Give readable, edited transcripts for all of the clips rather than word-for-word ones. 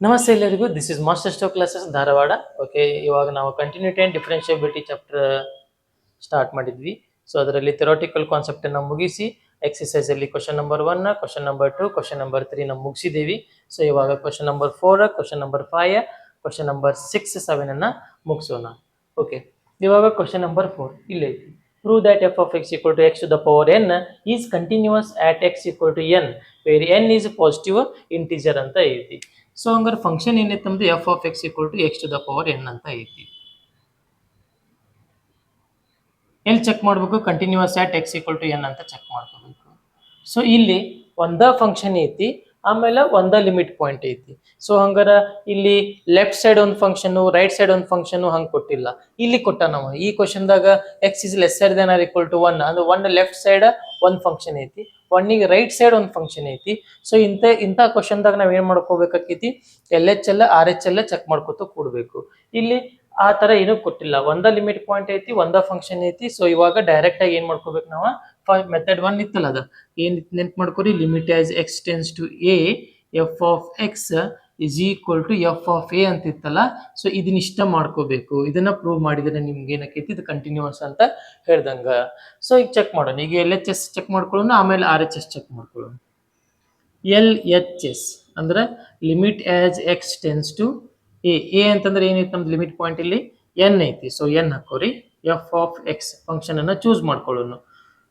ನಮಸ್ತೆ ಎಲ್ಲರಿಗೂ, this is master ಸ್ಟೋ ಕ್ಲಾಸಸ್ ಧಾರವಾಡ. ಓಕೆ, ಇವಾಗ ನಾವು continuity and differentiability chapter start ಮಾಡಿದ್ವಿ. ಸೊ ಅದರಲ್ಲಿ ಥಿಯೋರಿಟಿಕಲ್ ಕಾನ್ಸೆಪ್ಟನ್ನು ಮುಗಿಸಿ ಎಕ್ಸಸೈಸಲ್ಲಿ question number 1, question number 2, question number 3 ನಾವು ಮುಗಿಸಿದ್ದೀವಿ. ಸೊ ಇವಾಗ question number 4, question number 5, question number 6, 7 ಮುಗಿಸೋಣ. ಓಕೆ, ಇವಾಗ ಕ್ವಶನ್ ನಂಬರ್ 4 ಇಲ್ಲಿ ಐತಿ. Prove that f of x equal to x to the power n is continuous at x equal to n where n is positive integer ಅಂತ ಐತಿ. So ಹಂಗಾರೆ function ಏನೈತೆ ನಮ್ದು f of x equal to x to the power n ಅಂತ ಐತಿ. ಎಲ್ಲಿ check ಮಾಡಬೇಕು? Continuous at x equal to n ಅಂತ ಚೆಕ್ ಮಾಡ್ಕೋಬೇಕು. ಸೊ ಇಲ್ಲಿ ಒಂದ ಫಂಕ್ಷನ್ ಐತಿ, ಆಮೇಲೆ ಒಂದ ಲಿಮಿಟ್ ಪಾಯಿಂಟ್ ಐತಿ. ಸೊ ಹಂಗಾರ ಇಲ್ಲಿ ಲೆಫ್ಟ್ ಸೈಡ್ ಒಂದು ಫಂಕ್ಷನ್, ರೈಟ್ ಸೈಡ್ ಒಂದು ಫಂಕ್ಷನ್ ಹಂಗೆ ಕೊಟ್ಟಿಲ್ಲ, ಇಲ್ಲಿ ಕೊಟ್ಟ ನಾವು ಈ ಕ್ವಶನ್ದಾಗ x is lesser than or equal to 1 ಅಂದ್ರೆ 1 ಲೆಫ್ಟ್ ಸೈಡ್ ಒಂದು ಫಂಕ್ಷನ್ ಐತಿ, 1 ರೈಟ್ ಸೈಡ್ ಒಂದು ಫಂಕ್ಷನ್ ಐತಿ. ಸೊ ಇಂಥ ಕ್ವಶನ್ದಾಗ ನಾವ್ ಏನ್ ಮಾಡ್ಕೋಬೇಕಾಕೈತಿ? LHL RHL ಚೆಕ್ ಮಾಡ್ಕೊತ ಕೂಡ್ಬೇಕು. ಇಲ್ಲಿ ಆ ತರ ಏನೂ ಕೊಟ್ಟಿಲ್ಲ, ಒಂದ ಲಿಮಿಟ್ ಪಾಯಿಂಟ್ ಐತಿ, ಒಂದ ಫಂಕ್ಷನ್ ಐತಿ. ಸೊ ಇವಾಗ ಡೈರೆಕ್ಟ್ ಆಗಿ ಏನ್ ಮಾಡ್ಕೋಬೇಕು ನಾವು? ಮೆಥಡ್ 1 ಇತ್ತಲ್ಲ, ಅದ ಏನ್ ನೆನ್ಪ್ ಮಾಡ್ಕೊರಿ, limit as x tends to a f of x is equal to f of a ಅಂತ ಇತ್ತಲ್ಲ. ಸೊ ಇದನ್ನ ಇಷ್ಟ ಮಾಡ್ಕೋಬೇಕು. ಇದನ್ನ ಪ್ರೂವ್ ಮಾಡಿದ್ರೆ ನಿಮ್ಗೆ ಏನಕ್ಕೈತಿ? ಇದು ಕಂಟಿನ್ಯೂಸ್ ಅಂತ ಹೇಳ್ದಂಗ. ಸೊ ಈಗ ಚೆಕ್ ಮಾಡೋಣ. ಈಗ LHS ಚೆಕ್ ಮಾಡ್ಕೊಳ್ಳೋಣ, ಆಮೇಲೆ RHS ಚೆಕ್ ಮಾಡ್ಕೊಳ್ಳೋಣ. LHS ಅಂದ್ರೆ limit as x tends to a ಅಂತಂದ್ರೆ ಏನೈತಿ? ನಮ್ದು ಲಿಮಿಟ್ ಪಾಯಿಂಟ್ ಇಲ್ಲಿ ಎನ್ ಐತಿ. ಸೊ ಎನ್ ಹಾಕೋರಿ, ಎಫ್ ಆಫ್ ಎಕ್ಸ್ ಫಂಕ್ಷನ್ ಅನ್ನ ಚೂಸ್ ಮಾಡ್ಕೊಳ್ಳೋಣ.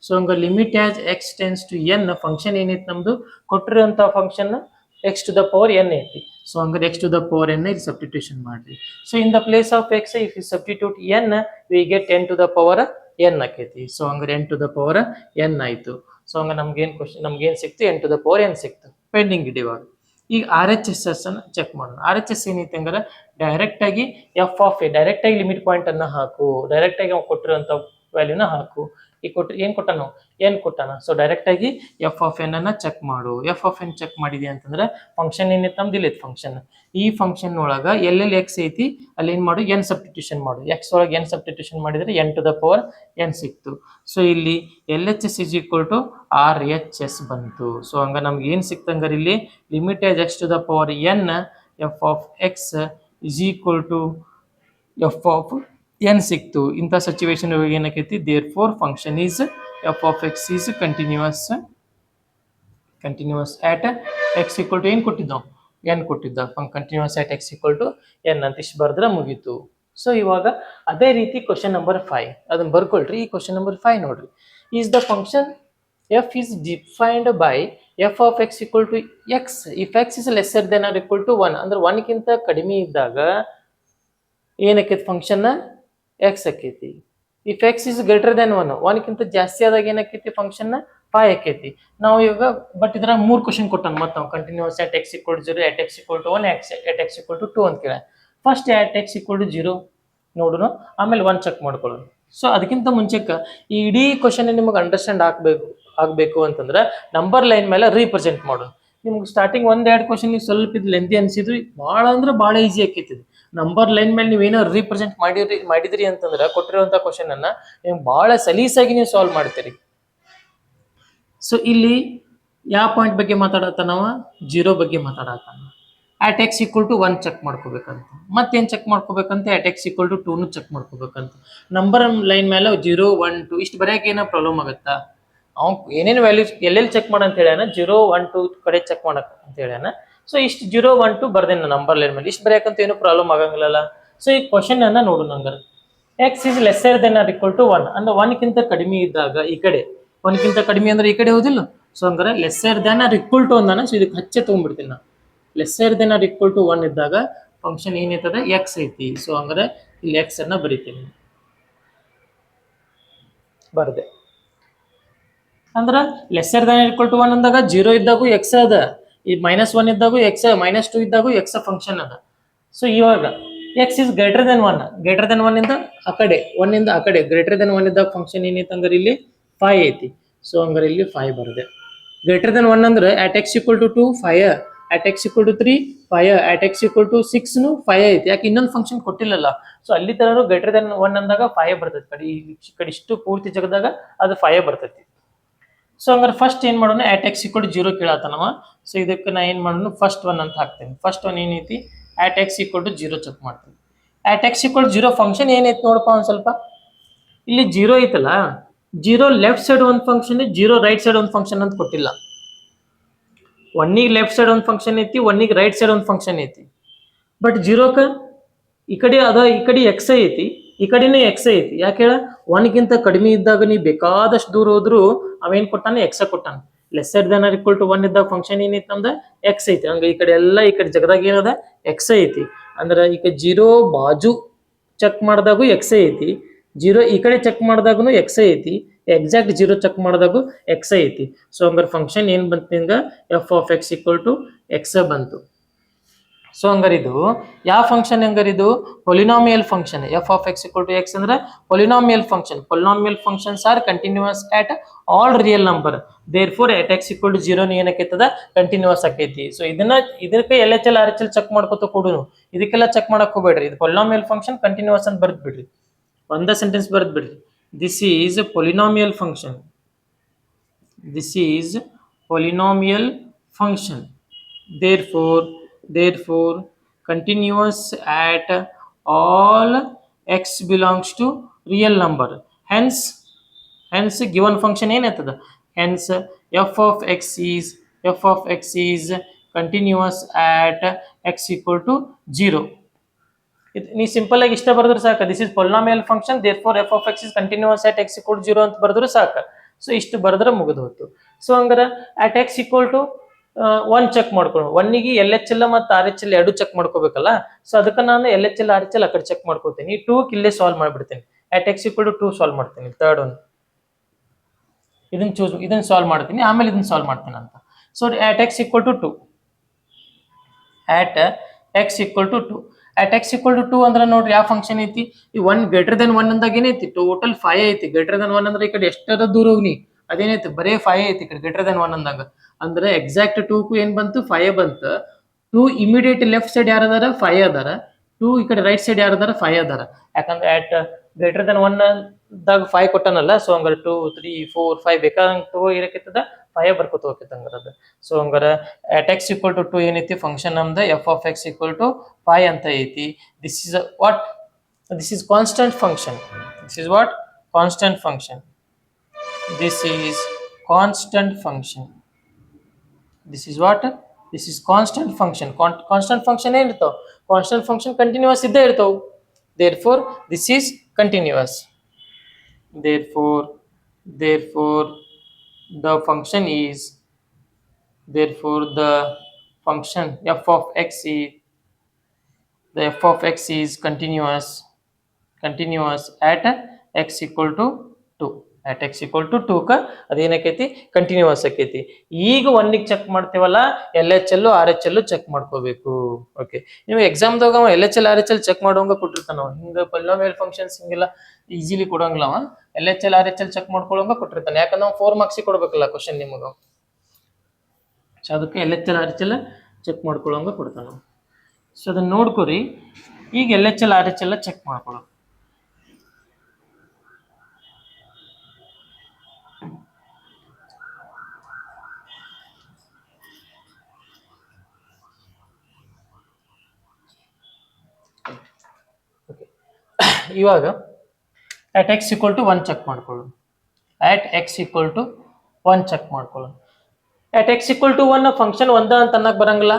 ಸೊ ಹಂಗ limit as x tends to n function ಏನೈತಿ? ನಮ್ದು ಕೊಟ್ಟಿರುವಂತ function x to the power n ಐತಿ. ಸೊ ಹಂಗಾರೆ x to the power n ಇಲ್ಲಿ ಸಬ್ಸ್ಟಿಟ್ಯೂಷನ್ ಮಾಡ್ರಿ. So in the place of x if you substitute N we get n to the power n ಆಕೈತಿ. So ಹಂಗಾರೆ n to the power n ಆಯ್ತು. So ಹಂಗ ನಮ್ಗೇನ್ ಸಿಕ್ತು? N to the power n ಸಿಕ್ತು. Pending ಇದೆ ಇವಾಗ. ಈಗ RHS ಅನ್ನ ಚೆಕ್ ಮಾಡೋಣ. RHS ಏನೈತೆ ಹಂಗಾರೆ ಡೈರೆಕ್ಟ್ ಆಗಿ ಎಫ್ ಆಫ್ ಎ, ಡೈರೆಕ್ಟ್ ಆಗಿ ಲಿಮಿಟ್ ಪಾಯಿಂಟ್ ಅನ್ನ ಹಾಕು, ಡೈರೆಕ್ಟ್ ಆಗಿ ಅವ್ನು ಕೊಟ್ಟಿರುವಂತ ವ್ಯಾಲ್ಯೂನ ಹಾಕು. ಈಗ ಏನ್ ಕೊಟ್ಟಾನು? ಎನ್ ಕೊಟ್ಟಾನ. ಸೊ ಡೈರೆಕ್ಟ್ ಆಗಿ ಎಫ್ ಆಫ್ ಎನ್ ಅನ್ನ ಚೆಕ್ ಮಾಡು. ಎಫ್ ಆಫ್ ಎನ್ ಚೆಕ್ ಮಾಡಿದೆ ಅಂತಂದ್ರೆ ಫಂಕ್ಷನ್ ಏನೈತೆ ನಮ್ದು? ಇಲ್ಲಿ ಫಂಕ್ಷನ್. ಈ ಫಂಕ್ಷನ್ ಒಳಗ ಎಲ್ಲೆಲ್ಲಿ ಎಕ್ಸ್ ಐತಿ ಅಲ್ಲಿ ಏನ್ ಮಾಡು? ಎನ್ ಸಬ್ಸ್ಟಿಟ್ಯೂಷನ್ ಮಾಡು. ಎಕ್ಸ್ ಒಳಗೆ ಎನ್ ಸಬ್ಸ್ಟಿಟ್ಯೂಷನ್ ಮಾಡಿದ್ರೆ n to the power n ಸಿಕ್ತು. ಸೊ ಇಲ್ಲಿ LHS is equal to RHS ಬಂತು. ಸೊ ಹಂಗ ನಮ್ಗೆ ಏನ್ ಸಿಕ್ತಂಗಾರ ಇಲ್ಲಿ limit as x to the power n f of x is equal to f of n ಸಿಕ್ತು. ಇಂಥ ಸಿಚುವೇಶನ್ ಏನಕ್ಕೈತಿ? Therefore function is f of x is continuous at x equal to ಏನ್ ಕೊಟ್ಟಿದ್ದಾವ್? ಎನ್ ಕೊಟ್ಟಿದ್ದ. Continuous at x equal to n ಅಂತ ಇಷ್ಟು ಬರ್ದ್ರೆ ಮುಗೀತು. So ಇವಾಗ ಅದೇ ರೀತಿ ಕ್ವಶನ್ ನಂಬರ್ 5 ಅದನ್ನ ಬರ್ಕೊಳ್ರಿ. ಈ ಕ್ವಶನ್ ನಂಬರ್ 5 ನೋಡ್ರಿ. Is the function f is defined by f of x equal to x if x is lesser than or equal to 1 ಅಂದ್ರೆ 1 ಗಿಂತ ಕಡಿಮೆ ಇದ್ದಾಗ ಏನಕ್ಕೈತಿ? ಫಂಕ್ಷನ್ ಎಕ್ಸ್ ಆಕೈತಿ. If x is greater than 1 ಗಿಂತ ಜಾಸ್ತಿ ಆದಾಗ ಏನಕ್ಕೈತಿ? ಫಂಕ್ಷನ್ 5 ಆಕೈತಿ. ನಾವು ಇವಾಗ ಬಟ್ ಇದ್ರಾಗ 3 ಕ್ವಶನ್ ಕೊಟ್ಟಾನ ಮತ್ತೆ ನಾವು. Continuous at x equal to 0, at x equal to 1, at x equal to 2 ಅಂತ ಕೇಳ. First at x equal to 0 ನೋಡೋಣ, ಆಮೇಲೆ 1 ಚೆಕ್ ಮಾಡ್ಕೊಳ್ಳೋಣ. ಸೊ ಅದಕ್ಕಿಂತ ಮುಂಚೆಕ್ಕ ಈ ಇಡೀ ಕ್ವಶನ್ ನಿಮಗೆ ಅಂಡರ್ಸ್ಟ್ಯಾಂಡ್ ಆಗ್ಬೇಕು ಅಂತಂದ್ರೆ ನಂಬರ್ ಲೈನ್ ಮೇಲೆ ರೀಪ್ರೆಸೆಂಟ್ ಮಾಡೋದು. ನಿಮ್ಗೆ ಸ್ಟಾರ್ಟಿಂಗ್ 1-2 ಕ್ವಶನ್ ಸ್ವಲ್ಪ ಇದು ಲೆಂತಿ ಅನ್ಸಿದ್ವಿ, ಭಾಳ ಅಂದ್ರೆ ಭಾಳ ಈಸಿ ಆಕೈತಿ. ನಂಬರ್ ಲೈನ್ ಮೇಲೆ ನೀವೇನೋ ರೀಪ್ರೆಸೆಂಟ್ ಮಾಡಿದ್ರಿ ಅಂತಂದ್ರೆ ಕೊಟ್ಟಿರುವಂತ ಕ್ವಶನ್ ಅನ್ನ ನೀವು ಭಾಳ ಸಲೀಸಾಗಿ ನೀವು ಸಾಲ್ವ್ ಮಾಡ್ತೀರಿ. ಸೊ ಇಲ್ಲಿ ಯಾವ ಪಾಯಿಂಟ್ ಬಗ್ಗೆ ಮಾತಾಡತ್ತಾನವ? 0 ಬಗ್ಗೆ ಮಾತಾಡತ್ತಾನ. At x equal to 1 check ಮಾಡ್ಕೋಬೇಕಂತ. ಮತ್ತೇನ್ ಚೆಕ್ ಮಾಡ್ಕೋಬೇಕಂತ? At x equal to 2 check ಮಾಡ್ಕೋಬೇಕಂತ. ನಂಬರ್ ಲೈನ್ ಮೇಲೆ 0, 1, 2 ಇಷ್ಟು ಬರೆಯಕ್ಕೆ ಏನೋ ಪ್ರಾಬ್ಲಮ್ ಆಗುತ್ತಾ? ಅವ್ನು ಏನೇನು ವ್ಯಾಲ್ಯೂಸ್ ಎಲ್ಲೆಲ್ಲಿ ಚೆಕ್ ಮಾಡಂತ ಹೇಳ್ಯಾನ? 0, 1, 2 ಕಡೆ ಚೆಕ್ ಮಾಡಕ್ ಅಂತ ಹೇಳ್ಯಾನ. ಸೊ ಇಷ್ಟು 0, 1, 2 ಬರ್ದೇನ ನಂಬರ್ ಲೈನ್ ಮೇಲೆ. ಇಷ್ಟು ಬರೆಯಕ್ಕಂತ ಏನು ಪ್ರಾಬ್ಲಮ್ ಆಗಂಗಿಲ್ಲಲ್ಲ. ಸೊ ಈ ಕ್ವಶನ್ ಅನ್ನ ನೋಡೋಣ. ಹಂಗಾರೆ x is lesser than or equal to 1 ಅಂದ್ರೆ 1 ಗಿಂತ ಕಡಿಮೆ ಇದ್ದಾಗ ಈ ಕಡೆ, 1 ಗಿಂತ ಕಡಿಮೆ ಅಂದ್ರೆ ಈ ಕಡೆ ಹೋದಿಲ್ಲ. ಸೊ ಹಂಗಾರೆ lesser than or equal to ಅಂದಾನ. ಸೊ ಇದಕ್ಕೆ ಹಚ್ಚೆ ತಗೊಂಡ್ಬಿಡ್ತೀನಿ ನಾನು. Lesser than or equal to 1 ಇದ್ದಾಗ ಫಂಕ್ಷನ್ ಏನೈತದ? ಎಕ್ಸ್ ಐತಿ. ಸೊ ಹಂಗಾರೆ ಇಲ್ಲಿ ಎಕ್ಸ್ ಅನ್ನ ಬರಿತೀನಿ. ಬರ್ದೆ ಅಂದ್ರ ಲೆಸ್ಸರ್ ದೆನ್ ಈಕ್ವಲ್ ಟು 1 ಅಂದಾಗ 0 ಇದ್ದಾಗೂ ಎಕ್ಸ್ ಅದ, ಈ -1 ಇದ್ದಾಗೂ ಎಕ್ಸ್, -2 ಇದ್ದಾಗೂ ಎಕ್ಸ್ ಫಂಕ್ಷನ್ ಅದ. ಸೊ ಇವಾಗ X is greater than 1, greater than 1 ಇಂದ ಆ ಕಡೆ, 1 ಇಂದ ಆ ಕಡೆ ಗ್ರೇಟರ್ ದೆನ್ 1 ಇದ್ದಾಗ ಫಂಕ್ಷನ್ ಏನೈತೆ ಅಂದ್ರೆ ಇಲ್ಲಿ 5 ಐತಿ. ಸೊ ಹಂಗಾರೆ ಇಲ್ಲಿ 5 ಬರ್ದೆ. ಗ್ರೇಟರ್ ದೆನ್ 1 ಅಂದ್ರೆ at x equal to 2 5, at x equal to 3 5, at x equal to 6 5 ಐತಿ. ಯಾಕೆ? ಇನ್ನೊಂದು ಫಂಕ್ಷನ್ ಕೊಟ್ಟಿಲ್ಲಲ್ಲ. ಸೊ ಅಲ್ಲಿ ತನೂ ಗ್ರೇಟರ್ ದೆನ್ 1 ಅಂದಾಗ 5 ಬರ್ತೈತಿ. ಕಡೆ ಇಷ್ಟು ಪೂರ್ತಿ ಜಗದಾಗ ಅದು 5 ಬರ್ತೈತಿ. ಸೊ ಹಂಗಾರೆ ಫಸ್ಟ್ ಏನ್ ಮಾಡೋಣ at x equal to 0 ಕೇಳತ್ತಾನವ. ಸೊ ಇದಕ್ಕೆ ನಾ ಏನ್ ಮಾಡೋಣ ಫಸ್ಟ್ ಒನ್ ಅಂತ ಹಾಕ್ತೇನೆ. ಫಸ್ಟ್ ಒನ್ ಏನೈತಿ at x equal to 0 check ಮಾಡ್ತೀನಿ. at x equal to 0 function ಏನೈತಿ ನೋಡಪ್ಪ ಒಂದ್ ಸ್ವಲ್ಪ. ಇಲ್ಲಿ 0 ಐತಲ್ಲ, 0 ಲೆಫ್ಟ್ ಸೈಡ್ ಒಂದು ಫಂಕ್ಷನ್, 0 ರೈಟ್ ಸೈಡ್ ಒಂದು ಫಂಕ್ಷನ್ ಅಂತ ಕೊಟ್ಟಿಲ್ಲ. ಒನ್ನಿಗೆ ಲೆಫ್ಟ್ ಸೈಡ್ ಒಂದು ಫಂಕ್ಷನ್ ಐತಿ, ಒನ್ನಿಗೆ ರೈಟ್ ಸೈಡ್ ಒಂದು ಫಂಕ್ಷನ್ ಐತಿ. ಬಟ್ 0ಕ ಈ ಕಡೆ ಅದ, ಈ ಕಡೆ ಎಕ್ಸ್ ಐತಿ, ಈ ಕಡೆನೇ ಎಕ್ಸ್ ಐತಿ. ಯಾಕೆ ಹೇಳ, ಒನ್ಗಿಂತ ಕಡಿಮೆ ಇದ್ದಾಗ ನೀ ಬೇಕಾದಷ್ಟು ದೂರ ಹೋದ್ರು ಅವೇನ್ ಕೊಟ್ಟಾನ, ಎಕ್ಸ ಕೊಟ್ಟಾನ. Lesser than or equal to 1 ಇದ್ದಾಗ ಫಂಕ್ಷನ್ ಏನೈತಿ ನಮ್ದ ಎಕ್ಸ್ ಐತಿ. ಹಂಗ ಈ ಕಡೆ ಎಲ್ಲ ಈ ಕಡೆ ಜಗದಾಗ ಏನದ ಎಕ್ಸ್ ಐತಿ. ಅಂದ್ರೆ ಈಗ 0 ಬಾಜು ಚೆಕ್ ಮಾಡಿದಾಗು ಎಕ್ಸ್ ಐತಿ, 0 ಈ ಕಡೆ ಚೆಕ್ ಮಾಡಿದಾಗೂ ಎಕ್ಸ್ ಐತಿ, ಎಕ್ಸಾಕ್ಟ್ 0 ಚೆಕ್ ಮಾಡಿದಾಗು ಎಕ್ಸ್ ಐತಿ. ಸೊ ಹಂಗಾರೆ ಫಂಕ್ಷನ್ ಏನ್ ಬಂತು ನಿಂಗ, f of x equal to x ಬಂತು. ಸೊ ಹಂಗಾರೆ ಇದು ಯಾವ ಫಂಕ್ಷನ್, ಹಂಗಾರೆ ಇದು polynomial function. F of x equal to x ಅಂದ್ರೆ polynomial function. Polynomial functions are continuous at all real number. Therefore at x equal to 0 ಏನಕ್ಕೈತದ continuous ಆಕೈತಿ. So ಇದಕ್ಕೆ L H L R H L check ಮಾಡ್ಕೋತ ಕೊಡುನು, ಇದಕ್ಕೆಲ್ಲ check ಮಾಡಕ್ ಹೋಗ್ಬೇಡ್ರಿ. ಇದು polynomial function continuous ಅಂತ ಬರ್ದ್ ಬಿಡ್ರಿ, ಒಂದ ಸೆಂಟೆನ್ಸ್ ಬರ್ದ್ ಬಿಡ್ರಿ. This is polynomial function, this is polynomial function. Therefore continuous at all x belongs to real number. Hence given function ಏನಾಗ್ತದ, hence f of x is continuous at x equal to 0. ನೀ simple ಆಗಿ ಇಷ್ಟ ಬರೆದ್ರೆ ಸಾಕ. This is polynomial function, therefore f of x is continuous at x equal to 0 ಅಂತ ಬರೆದ್ರೆ ಸಾಕ. So ಇಷ್ಟು ಬರೆದ್ರೆ ಮುಗಿದು ಹೋಯ್ತು. ಸೊ ಹಂಗಾರೆ at x equal to 1 check ಮಾಡ್ಕೊಳ್ಳೋಣ. 1ಗೆ ಎಲ್ ಎಚ್ ಎಲ್ ಮತ್ತು ಆರ್ ಎಚ್ ಎಲ್ ಎರಡು ಚೆಕ್ ಮಾಡ್ಕೋಬೇಕಲ್ಲ. ಸೊ ಅದಕ್ಕೆ ನಾನು L H L R H L ಆ ಕಡೆ ಚೆಕ್ ಮಾಡ್ಕೋತೀನಿ. 2 ಇಲ್ಲೇ ಸಾಲ್ವ್ ಮಾಡ್ಬಿಡ್ತೀನಿ. at x equal to 2 solve ಮಾಡ್ತೀನಿ. ಥರ್ಡ್ ಒನ್ ಇದನ್ನ ಸಾಲ್ವ್ ಮಾಡ್ತೀನಿ, ಆಮೇಲೆ ಇದನ್ನ ಸಾಲ್ವ್ ಮಾಡ್ತೀನಿ ಅಂತ. So at x equal to 2, at x equal to 2, at x equal to 2 ಅಂದ್ರೆ ನೋಡ್ರಿ ಯಾವ ಫಂಕ್ಷನ್ ಐತಿ, ಈ 1 ಗ್ರೇಟರ್ ದೆನ್ 1 ಅಂದಾಗ ಏನೈತಿ, ಟೋಟಲ್ 5 ಐತಿ. ಗ್ರೇಟರ್ ದೆನ್ 1 ಅಂದ್ರೆ ಈ ಕಡೆ ಎಷ್ಟರ ದೂರ ಹೋಗ್ನಿ ಅದೇನೈತಿ, ಬರೇ 5 ಐತಿ ಈ ಕಡೆ ಗ್ರೇಟರ್ ದೆನ್ 1 ಅಂದಾಗ. ಅಂದ್ರೆ ಎಕ್ಸಾಕ್ಟ್ 2 ಕು ಏನ್ ಬಂತು, 5 ಬಂತು. 2 ಇಮಿಡಿಯೇಟ್ ಲೆಫ್ಟ್ ಸೈಡ್ ಯಾರು ಅದಾರ, 5 ಅದಾರ. 2 ಈ ಕಡೆ ರೈಟ್ ಸೈಡ್ ಯಾರು ಅದಾರ, 5 ಅದಾರ. ಯಾಕಂದ್ರೆ at ಗ್ರೇಟರ್ ದೆನ್ 1 ದಾಗ 5 ಕೊಟ್ಟನಲ್ಲ. ಸೊ ಹಂಗಾರೆ 2 3 4 5 ಬೇಕಾದಂಗ ತಗೋ ಇರಕೈತದ, 5 ಬರ್ಕೋತ ಹೋಗ್ತೈತೆ ಹಂಗಾರ ಅದು. ಸೊ ಹಂಗಾರೆ at x equal to 2 ಏನೈತಿ ಫಂಕ್ಷನ್ ನಮ್ದು, f of x equal to 5 ಅಂತ ಐತಿ. This is what, this is constant function. This is what, constant function. This is constant function. This is what? This is constant function. Constant function ಏನಿರ್ತಾವ, constant function continuous ಇದ್ದೇ ಇರ್ತಾವ. Therefore this is continuous. Therefore the function f of x is continuous at x equal to 2. at x equal to 2 ಕ ಅದೇನಕೈತಿ, continuous ಆಕೈತಿ. ಈಗ 1ಗೆ check ಮಾಡ್ತೇವಲ್ಲ, L H L R H L check ಮಾಡ್ಕೋಬೇಕು. Okay, ನೀವು ಎಕ್ಸಾಮ್ದಾಗ L H L R H L check ಮಾಡೋಂಗ ಕೊಟ್ಟಿರ್ತಾನ. ಹಿಂಗ ಪೊಲಿನಾಮಿಯಲ್ ಫಂಕ್ಷನ್ಸ್ ಹಿಂಗೆಲ್ಲ ಈಸಿಲಿ ಕೊಡಂಗಿಲ್ಲ ಅವ. L H L R H L check ಮಾಡ್ಕೊಳ್ಳೋಂಗ ಕೊಟ್ಟಿರ್ತಾನೆ. ಯಾಕಂದ್ರೆ ನಾವು 4 ಮಾರ್ಕ್ಸಿಗೆ ಕೊಡ್ಬೇಕಲ್ಲ ಕ್ವಶನ್ ನಿಮಗ. ಸೊ ಅದಕ್ಕೆ L H L R H L check ಮಾಡ್ಕೊಳ್ಳೋಂಗ ಕೊಡ್ತಾನ. ಸೊ ಅದನ್ನ ನೋಡ್ಕೊರಿ. ಈಗ L H L R H L check ಮಾಡ್ಕೊಳ್ಳೋ. ಇವಾಗ at x equal to 1 check ಮಾಡ್ಕೊಳ್ಳೋಣ. at x equal to 1 check ಮಾಡ್ಕೊಳ್ಳೋಣ. at x equal to 1 function ಒಂದ ಅಂತ ಅನ್ನಕ್ ಬರಂಗಿಲ್ಲ.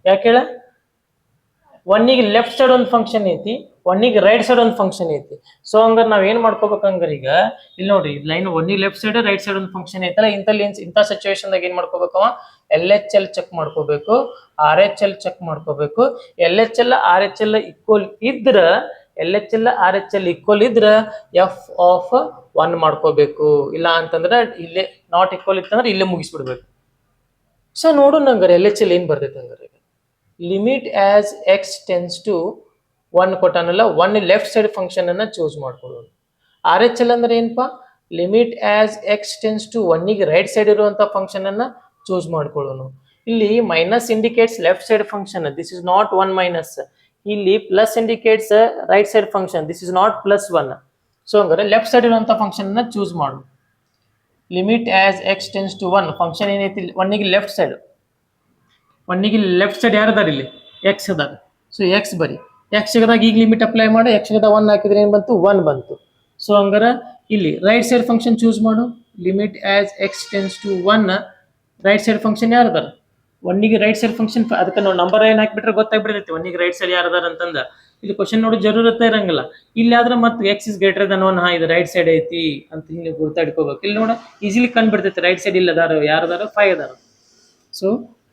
ಯಾಕೆ ಹೇಳ, 1ಗೆ ಲೆಫ್ಟ್ ಸೈಡ್ ಒಂದು ಫಂಕ್ಷನ್ ಐತಿ, 1ಗೆ ರೈಟ್ ಸೈಡ್ ಒಂದು ಫಂಕ್ಷನ್ ಐತಿ. ಸೊ ಹಂಗಾರೆ ನಾವ್ ಏನ್ ಮಾಡ್ಕೋಬೇಕಂಗಾರ, ಈಗ ಇಲ್ಲಿ ನೋಡ್ರಿ ಲೈನ್ 1ಗೆ ಲೆಫ್ಟ್ ಸೈಡ್ ರೈಟ್ ಸೈಡ್ ಒಂದು ಫಂಕ್ಷನ್ ಐತಲ್ಲ, ಇಂಥ ಸಿಚುವೇಶನ್ದಾಗ ಏನ್ ಮಾಡ್ಕೋಬೇಕವ, ಎಲ್ ಎಚ್ ಎಲ್ ಚೆಕ್ ಮಾಡ್ಕೋಬೇಕು, ಆರ್ ಎಚ್ ಎಲ್ ಚೆಕ್ ಮಾಡ್ಕೋಬೇಕು. L H L R H L equal ಇದ್ರ, L H L R H L equal ಇದ್ರ ಎಫ್ ಆಫ್ 1 ಮಾಡ್ಕೋಬೇಕು. ಇಲ್ಲ ಅಂತಂದ್ರೆ ಇಲ್ಲೇ ನಾಟ್ ಈಕ್ವಲ್ ಇತ್ತಂದ್ರೆ ಇಲ್ಲೇ ಮುಗಿಸ್ಬಿಡ್ಬೇಕು. ಸೊ ನೋಡು ನಂಗಾರೆ ಎಲ್ ಎಚ್ ಎಲ್ ಏನ್ ಬರ್ತೈತೆ ಹಂಗಾರೆ, limit as x tends to 1 ಕೊಟ್ಟಾನಲ್ಲ, 1 ಲೆಫ್ಟ್ ಸೈಡ್ ಫಂಕ್ಷನ್ ಅನ್ನ ಚೂಸ್ ಮಾಡ್ಕೊಳ್ಳೋದು. ಆರ್ ಎಚ್ ಎಲ್ ಅಂದ್ರೆ ಏನಪ್ಪಾ, limit as x tends to 1ಗೆ ರೈಟ್ ಸೈಡ್ ಇರುವಂತ ಫಂಕ್ಷನ್ ಅನ್ನ ಚೂಸ್ ಮಾಡ್ಕೊಳ್ಳೋನು. ಇಲ್ಲಿ minus indicates left side function, this is not 1 minus. ಇಲ್ಲಿ plus indicates right side function, this is not +1. So ಹಂಗಾರೆ ಲೆಫ್ಟ್ ಸೈಡ್ ಇರುವಂತ ಫಂಕ್ಷನ್ ಅನ್ನ ಚೂಸ್ ಮಾಡು. Limit as x tends to 1 function ಏನೈತಿ 1ಗೆ ಲೆಫ್ಟ್ ಸೈಡ್ 1ಗೆ ಲೆಫ್ಟ್ ಸೈಡ್ ಯಾರು ಅದಾರ ಇಲ್ಲಿ X ಅದಾರ. ಸೊ ಎಕ್ಸ್ ಬರಿ ಎಕ್ಸ್ ಸಿಗದಾಗ ಈಗ ಲಿಮಿಟ್ ಅಪ್ಲೈ ಮಾಡು, ಎಕ್ಸ್ ಸಿಗದ 1 ಹಾಕಿದ್ರೆ ಏನು ಬಂತು 1 ಬಂತು. ಸೊ ಹಂಗಾರ ಇಲ್ಲಿ ರೈಟ್ ಸೈಡ್ ಫಂಕ್ಷನ್ ಚೂಸ್ ಮಾಡು. Limit as x tends to 1 right side function ಯಾರು ಅದಾರ 1ಗೆ ರೈಟ್ ಸೈಡ್ ಫಂಕ್ಷನ್. ಅದಕ್ಕೆ ನಾವು ನಂಬರ್ ಏನು ಹಾಕ್ಬಿಟ್ರೆ ಗೊತ್ತಾಗ್ಬಿಡ್ತೈತಿ 1ಗೆ ರೈಟ್ ಸೈಡ್ ಯಾರು ಅದಾರ ಅಂತಂದ. ಇಲ್ಲಿ ಕ್ವಶನ್ ನೋಡಿ ಜರೂರತ್ತೆ ಇರಂಗಿಲ್ಲ. ಇಲ್ಲಿ ಆದ್ರೆ ಮತ್ತೆ ಎಕ್ಸ್ ಇಸ್ ಗ್ರೇಟರ್ ದನ್ 1 ಇದು ರೈಟ್ ಸೈಡ್ ಐತಿ ಅಂತ ಹಿಂಗೆ ಗುರ್ತಾಡ್ಕೋಬೇಕು. ಇಲ್ಲಿ ನೋಡ ಈಸಿಲಿ ಕಂಡ್ಬಿಡ್ತೈತಿ ರೈಟ್ ಸೈಡ್ ಇಲ್ಲ ಅದಾರ ಯಾರದಾರ 5 ಅದಾರ. ಸೊ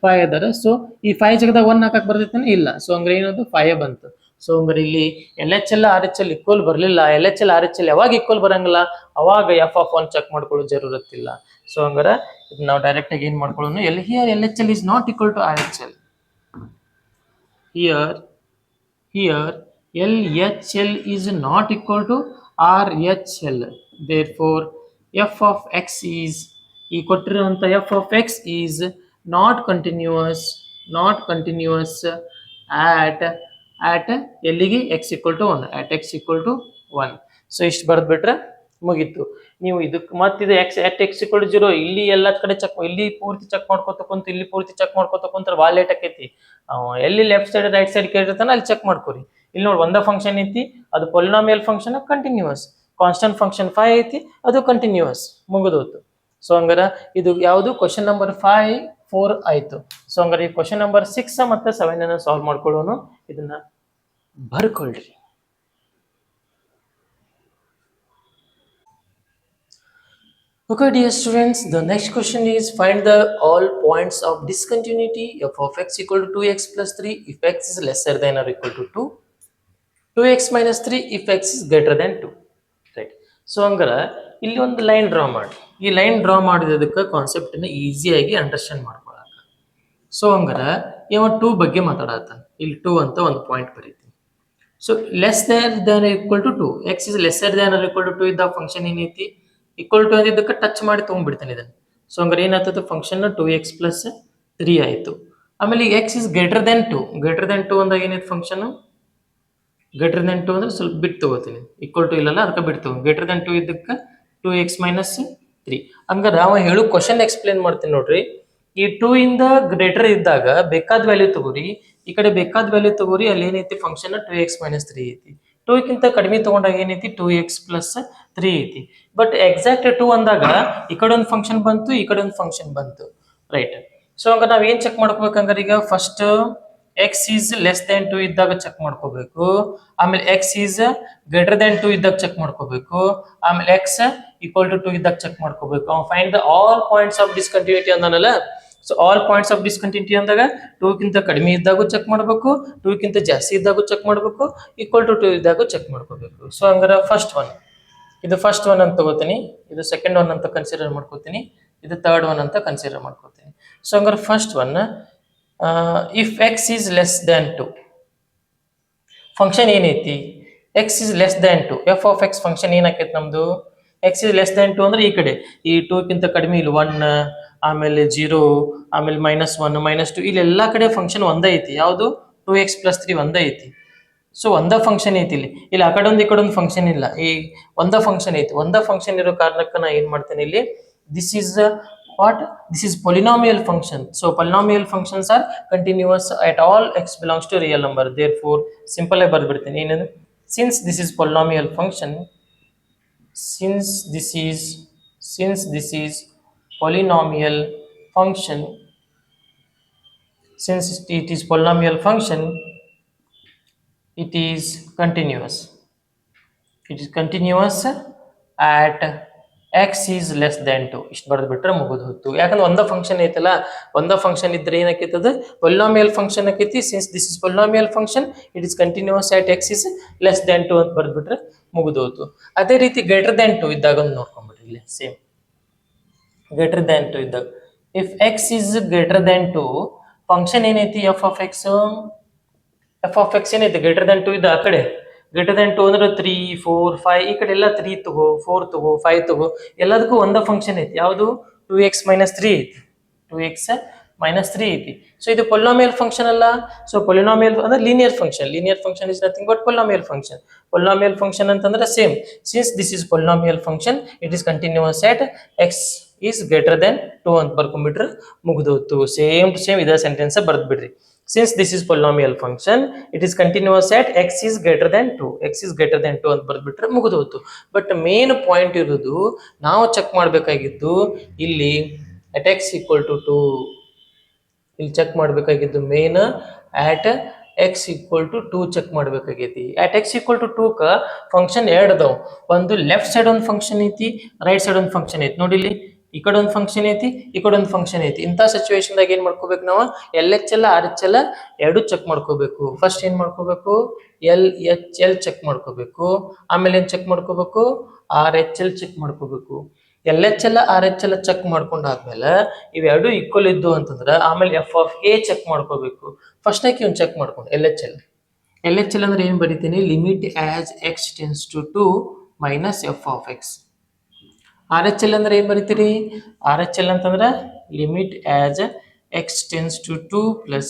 5 ಅದಾರ. ಸೊ ಈ 5 ಜಗದಾಗ 1 ಹಾಕಕ್ ಬರ್ತೈತೆ ಇಲ್ಲ. ಸೊ ಹಂಗ್ರೆ ಏನದು 5 ಬಂತು. ಸೊ ಹಂಗಾರೆ ಇಲ್ಲಿ L H L R H L equal ಬರಲಿಲ್ಲ. L H L R H L ಯಾವಾಗ ಈಕ್ವಲ್ ಬರಂಗಿಲ್ಲ ಅವಾಗ ಎಫ್ ಆಫ್ 1 ಚೆಕ್ ಮಾಡ್ಕೊಳ್ಳೋ ಜರೂರತ್ತಿಲ್ಲ. ಸೊ ಹಂಗಾರೆ ಇದು ನಾವು ಡೈರೆಕ್ಟ್ ಆಗಿ ಏನ್ ಮಾಡ್ಕೊಳ್ಳೋಣ, here L H L is not equal to R H L. Here LHL is not equal to RHL. Therefore, f of x is equal to f of x is not continuous at ಎಲ್ಲಿಗೆ x equal to 1 at x equal to 1. So ಇಷ್ಟು ಬರೆದ್ಬಿಟ್ರೆ ಮುಗೀತು. ನೀವು ಇದಕ್ಕೆ ಮತ್ತೆ ಇದು x at x equal to 0 ಇಲ್ಲಿ ಎಲ್ಲ ಕಡೆ ಚೆಕ್, ಇಲ್ಲಿ ಪೂರ್ತಿ ಚೆಕ್ ಮಾಡ್ಕೊತ ಕುಂತ ಇಲ್ಲಿ ಪೂರ್ತಿ ಚೆಕ್ ಮಾಡ್ಕೊತ ಕುಂತ್ರ ಭಾಳ ಲೇಟ್ ಆಕೈತಿ. ಎಲ್ಲಿ ಲೆಫ್ಟ್ ಸೈಡ್ ರೈಟ್ ಸೈಡ್ ಕೇಳಿರ್ತಾನ ಅಲ್ಲಿ ಚೆಕ್ ಮಾಡ್ಕೊರಿ. ಇಲ್ಲಿ ನೋಡಿ ಒಂದ ಫಂಕ್ಷನ್ ಐತಿ ಅದು polynomial function continuous, constant function 5 ಐತಿ ಅದು ಕಂಟಿನ್ಯೂಸ್, ಮುಗಿದೋತು. ಸೊ ಹಂಗಾರ ಇದು ಯಾವುದು ಕ್ವಶನ್ ನಂಬರ್ 4 ಆಯ್ತು. ಸೊ ಹಂಗಾರೆ ಈ ಕ್ವಶನ್ ನಂಬರ್ 6 ಮತ್ತೆ 7 ಸಾಲ್ವ್ ಮಾಡ್ಕೊಳ್ಳೋನು. ಇದನ್ನ ಬರ್ಕೊಳ್ರಿ. Okay dear students, the next question is find the all points of discontinuity f of x equal to 2x plus 3 if x is lesser than or equal to 2, 2x minus 3 if x is greater than 2. Right. So ಹಂಗಾರ ಇಲ್ಲಿ ಒಂದು line draw ಮಾಡಿ. ಈ line draw ಮಾಡಿದಕ್ಕೆ concept ಅನ್ನು ಈಸಿಯಾಗಿ understand ಮಾಡ್ಕೊಳ್ಳೋಣ. So ಹಂಗಾರ ಇವ 2 ಬಗ್ಗೆ ಮಾತಾಡತ್ತ. ಇಲ್ಲಿ 2 ಅಂತ ಒಂದು ಪಾಯಿಂಟ್ ಬರೀತೀನಿ. So less than or equal to 2, x is lesser than or equal to 2 ಇದ್ದ ಫಂಕ್ಷನ್ ಏನೈತಿ ಈಕ್ವಲ್ ಟು ಅಂದಿದ್ದಕ್ಕೆ ಟಚ್ ಮಾಡಿ ತೊಗೊಂಡ್ಬಿಡ್ತಾನೆ ಇದನ್ನು. ಸೊ ಹಂಗಾರೆ ಏನಾಗ್ತದೆ ಫಂಕ್ಷನ್ 2x ಪ್ಲಸ್ 3 ಆಯಿತು. ಆಮೇಲೆ ಈಗ ಎಕ್ಸ್ ಇಸ್ ಗ್ರೇಟರ್ ದೆನ್ 2 ಅಂದಾಗ ಏನೈತೆ ಫಂಕ್ಷನ್ ಗ್ರೇಟರ್ ದೆನ್ 2 ಅಂದ್ರೆ ಸ್ವಲ್ಪ ಬಿಟ್ಟು ತಗೋತೀನಿ, ಈಕ್ವಲ್ ಟು ಇಲ್ಲಲ್ಲ ಅದಕ್ಕೆ ಬಿಟ್ಟು ತಗೋ. Greater than 2 ಇದ್ದಕ್ಕೆ 2x minus 3. ಹಂಗಾರೆ ನಾವು ಹೇಳು ಕ್ವಶನ್ ಎಕ್ಸ್ಪ್ಲೇನ್ ಮಾಡ್ತೀನಿ ನೋಡ್ರಿ. ಈ 2 ಇಂದ ಗ್ರೇಟರ್ ಇದ್ದಾಗ ಬೇಕಾದ ವ್ಯಾಲ್ಯೂ ತಗೋರಿ, ಈ ಕಡೆ ಬೇಕಾದ ವ್ಯಾಲ್ಯೂ ತಗೋರಿ. ಅಲ್ಲಿ ಏನೈತಿ ಫಂಕ್ಷನ್ 2x ಮೈನಸ್ 3 ಐತಿ. 2ಕ್ಕಿಂತ ಕಡಿಮೆ ತಗೊಂಡಾಗ ಏನೈತಿ 2x ಪ್ಲಸ್ 3 ಐತಿ. ಬಟ್ ಎಕ್ಸಾಕ್ಟ್ 2 ಅಂದಾಗ ಈ ಕಡೆ ಒಂದು ಫಂಕ್ಷನ್ ಬಂತು, ಈ ಕಡೆ ಒಂದು ಫಂಕ್ಷನ್ ಬಂತು, ರೈಟ್. ಸೊ ಹಂಗ ನಾವ್ ಏನ್ ಚೆಕ್ ಮಾಡ್ಕೋಬೇಕಂದ್ರೆ ಈಗ first X is less than 2 ಇದ್ದಾಗ ಚೆಕ್ ಮಾಡ್ಕೋಬೇಕು. ಆಮೇಲೆ ಎಕ್ಸ್ ಈಸ್ ಗ್ರೇಟರ್ ದೆನ್ 2 ಇದ್ದಾಗ ಚೆಕ್ ಮಾಡ್ಕೋಬೇಕು. ಆಮೇಲೆ ಎಕ್ಸ್ ಈಕ್ವಲ್ ಟು 2 ಇದ್ದಾಗ ಚೆಕ್ ಮಾಡ್ಕೋಬೇಕು. Find the all points of discontinuity ಅಂದಾನಲ್ಲ. So all points of discontinuity ಅಂದಾಗ 2ಕ್ಕಿಂತ ಕಡಿಮೆ ಇದ್ದಾಗೂ ಚೆಕ್ ಮಾಡಬೇಕು, 2ಕ್ಕಿಂತ ಜಾಸ್ತಿ ಇದ್ದಾಗೂ ಚೆಕ್ ಮಾಡಬೇಕು, ಈಕ್ವಲ್ ಟು 2 ಇದ್ದಾಗೂ ಚೆಕ್ ಮಾಡ್ಕೋಬೇಕು. ಸೊ ಹಂಗಾರೆ ಫಸ್ಟ್ ಒನ್ ಇದು ಫಸ್ಟ್ ಒನ್ ಅಂತ ತಗೋತೀನಿ, ಇದು ಸೆಕೆಂಡ್ ಒನ್ ಅಂತ ಕನ್ಸಿಡರ್ ಮಾಡ್ಕೋತೀನಿ, ಇದು ಥರ್ಡ್ ಒನ್ ಅಂತ ಕನ್ಸಿಡರ್ ಮಾಡ್ಕೋತೀನಿ. ಸೊ ಹಂಗಾರೆ first one if x is less than 2 function ಏನೈತಿ x is less than 2 F of x function ಏನಾಕೈತಿ ನಮ್ದು ಎಕ್ಸ್ ಈಸ್ ಲೆಸ್ ದ್ಯಾನ್ 2 ಅಂದ್ರೆ ಈ ಕಡೆ ಈ 2ಕ್ಕಿಂತ ಕಡಿಮೆ ಇಲ್ಲಿ 1 ಆಮೇಲೆ 0 ಆಮೇಲೆ -1 -2 ಇಲ್ಲಿ ಎಲ್ಲಾ ಕಡೆ ಫಂಕ್ಷನ್ ಒಂದೇ ಐತಿ. ಯಾವುದು 2x plus 3 ಒಂದೇ ಐತಿ. ಸೊ ಒಂದ ಫಂಕ್ಷನ್ ಐತಿ ಇಲ್ಲಿ ಆ ಕಡೆ ಒಂದು ಈ ಕಡೆ ಒಂದು ಫಂಕ್ಷನ್ ಇಲ್ಲ, ಈ ಒಂದ ಫಂಕ್ಷನ್ ಐತಿ. ಒಂದ ಫಂಕ್ಷನ್ ಇರೋ ಕಾರಣಕ್ಕೆ ನಾ ಏನ್ ಮಾಡ್ತೇನೆ ಇಲ್ಲಿ this is polynomial function. So polynomial functions are continuous at all x belongs to real number. Therefore simple ಆಗಿ ಬರ್ಬಿಡ್ತೀನಿ ಏನಂದ್ರೆ since this is polynomial function, since this is polynomial function, since it is polynomial function, it is continuous at x is less than 2. ಇಷ್ಟು ಬರೆದು ಬಿಟ್ರೆ ಮುಗಿದು ಹೋಯ್ತು. ಯಾಕಂದ್ರೆ ಒಂದ function ಐತಲ್ಲ, ಒಂದ ಫಂಕ್ಷನ್ ಇದ್ರೆ ಏನಾಕೈತದ polynomial function ಆಕೈತಿ. since this is polynomial function it is continuous at x is less than 2 ಅಂತ ಬರೆದು ಬಿಟ್ರೆ ಮುಗಿದು ಹೋಯ್ತು. ಅದೇ ರೀತಿ ಗ್ರೇಟರ್ ದ್ಯಾನ್ 2 ಇದ್ದಾಗ ಒಂದು ನೋಡ್ಕೊಂಡ್ಬಿಡ್ರಿ ಇಲ್ಲಿ ಸೇಮ್ ಗ್ರೇಟರ್ ದ್ಯಾನ್ 2 ಇದ್ದಾಗ if x is greater than 2 function ಏನೈತಿ f of x ಏನೈತಿ ಗ್ರೇಟರ್ ದ್ಯಾನ್ 2 ಇದ್ದ ಆ ಕಡೆ ಗ್ರೇಟರ್ ದ್ಯಾನ್ 2 ಅಂದ್ರೆ 3 4 5 ಈ ಕಡೆ ಎಲ್ಲ 3 ತಗೋ 4 ತಗೋ 5 ತಗೋ ಎಲ್ಲದಕ್ಕೂ ಒಂದ ಫಂಕ್ಷನ್ ಐತಿ. ಯಾವುದು 2x minus 3 ಐತಿ. 2x -3 ಐತಿ. ಸೊ ಇದು ಪೊಲಿನಾಮಿಯಲ್ ಫಂಕ್ಷನ್ ಅಲ್ಲ. ಸೊ ಪೊಲಿನಾಮಿಯಲ್ ಅಂದ್ರೆ linear function is nothing but polynomial function ಅಂತಂದ್ರೆ same. Since this is polynomial function it is continuous at x is greater than 2 ಅಂತ ಬರ್ಕೊಂಡ್ಬಿಟ್ರೆ ಮುಗಿದೋತು. ಸೇಮ್ ಟು ಸೇಮ್ ಇದೇ ಸೆಂಟೆನ್ಸ್ ಬರ್ದ್ ಬಿಡ್ರಿ. Since this is polynomial function, it is continuous at x is greater than 2. X is greater than 2 ಅಂತ ಬರ್ದ್ಬಿಟ್ರೆ ಮುಗಿದೋತು. But main point ಇರೋದು ನಾವು check ಮಾಡಬೇಕಾಗಿದ್ದು ಇಲ್ಲಿ at x equal to 2. ಇಲ್ಲಿ ಚೆಕ್ ಮಾಡಬೇಕಾಗಿದ್ದು main at x equal to 2 check ಮಾಡಬೇಕಾಗೈತಿ. at x equal to 2 ಕ function ಎರಡು ಅದಾವ. ಒಂದು ಲೆಫ್ಟ್ ಸೈಡ್ ಒಂದು ಫಂಕ್ಷನ್ ಐತಿ, ರೈಟ್ ಸೈಡ್ ಒಂದು ಫಂಕ್ಷನ್ ಐತಿ. ನೋಡಿ ಇಲ್ಲಿ ಈ ಕಡೆ ಒಂದು ಫಂಕ್ಷನ್ ಐತಿ, ಈ ಕಡೆ ಒಂದು ಫಂಕ್ಷನ್ ಐತಿ. ಇಂಥ ಸಿಚುವೇಶನ್ದಾಗ ಏನ್ ಮಾಡ್ಕೋಬೇಕು ನಾವು L H L R H L ಎರಡು ಚೆಕ್ ಮಾಡ್ಕೋಬೇಕು. ಫಸ್ಟ್ ಏನ್ ಮಾಡ್ಕೋಬೇಕು ಎಲ್ ಎಚ್ ಎಲ್ ಚೆಕ್ ಮಾಡ್ಕೋಬೇಕು. ಆಮೇಲೆ ಏನ್ ಚೆಕ್ ಮಾಡ್ಕೋಬೇಕು ಆರ್ ಎಚ್ ಎಲ್ ಚೆಕ್ ಮಾಡ್ಕೋಬೇಕು. L H L R H L check ಮಾಡ್ಕೊಂಡಾದ್ಮೇಲೆ ಇವೆರಡು ಈಕ್ವಲ್ ಇದ್ದು ಅಂತಂದ್ರೆ ಆಮೇಲೆ ಎಫ್ ಆಫ್ ಎ ಚೆಕ್ ಮಾಡ್ಕೋಬೇಕು. ಫಸ್ಟ್ ಆಗಿ ಒಂದು ಚೆಕ್ ಮಾಡ್ಕೊಂಡು ಎಲ್ ಎಚ್ ಎಲ್ ಅಂದ್ರೆ ಏನ್ ಬರೀತೀನಿ limit as x tends to 2 minus f of x. R H L ಅಂದ್ರೆ ಏನ್ ಬರೀತೀರಿ ಆರ್ ಎಚ್ ಎಲ್ ಅಂತಂದ್ರೆ limit as x tends to 2 plus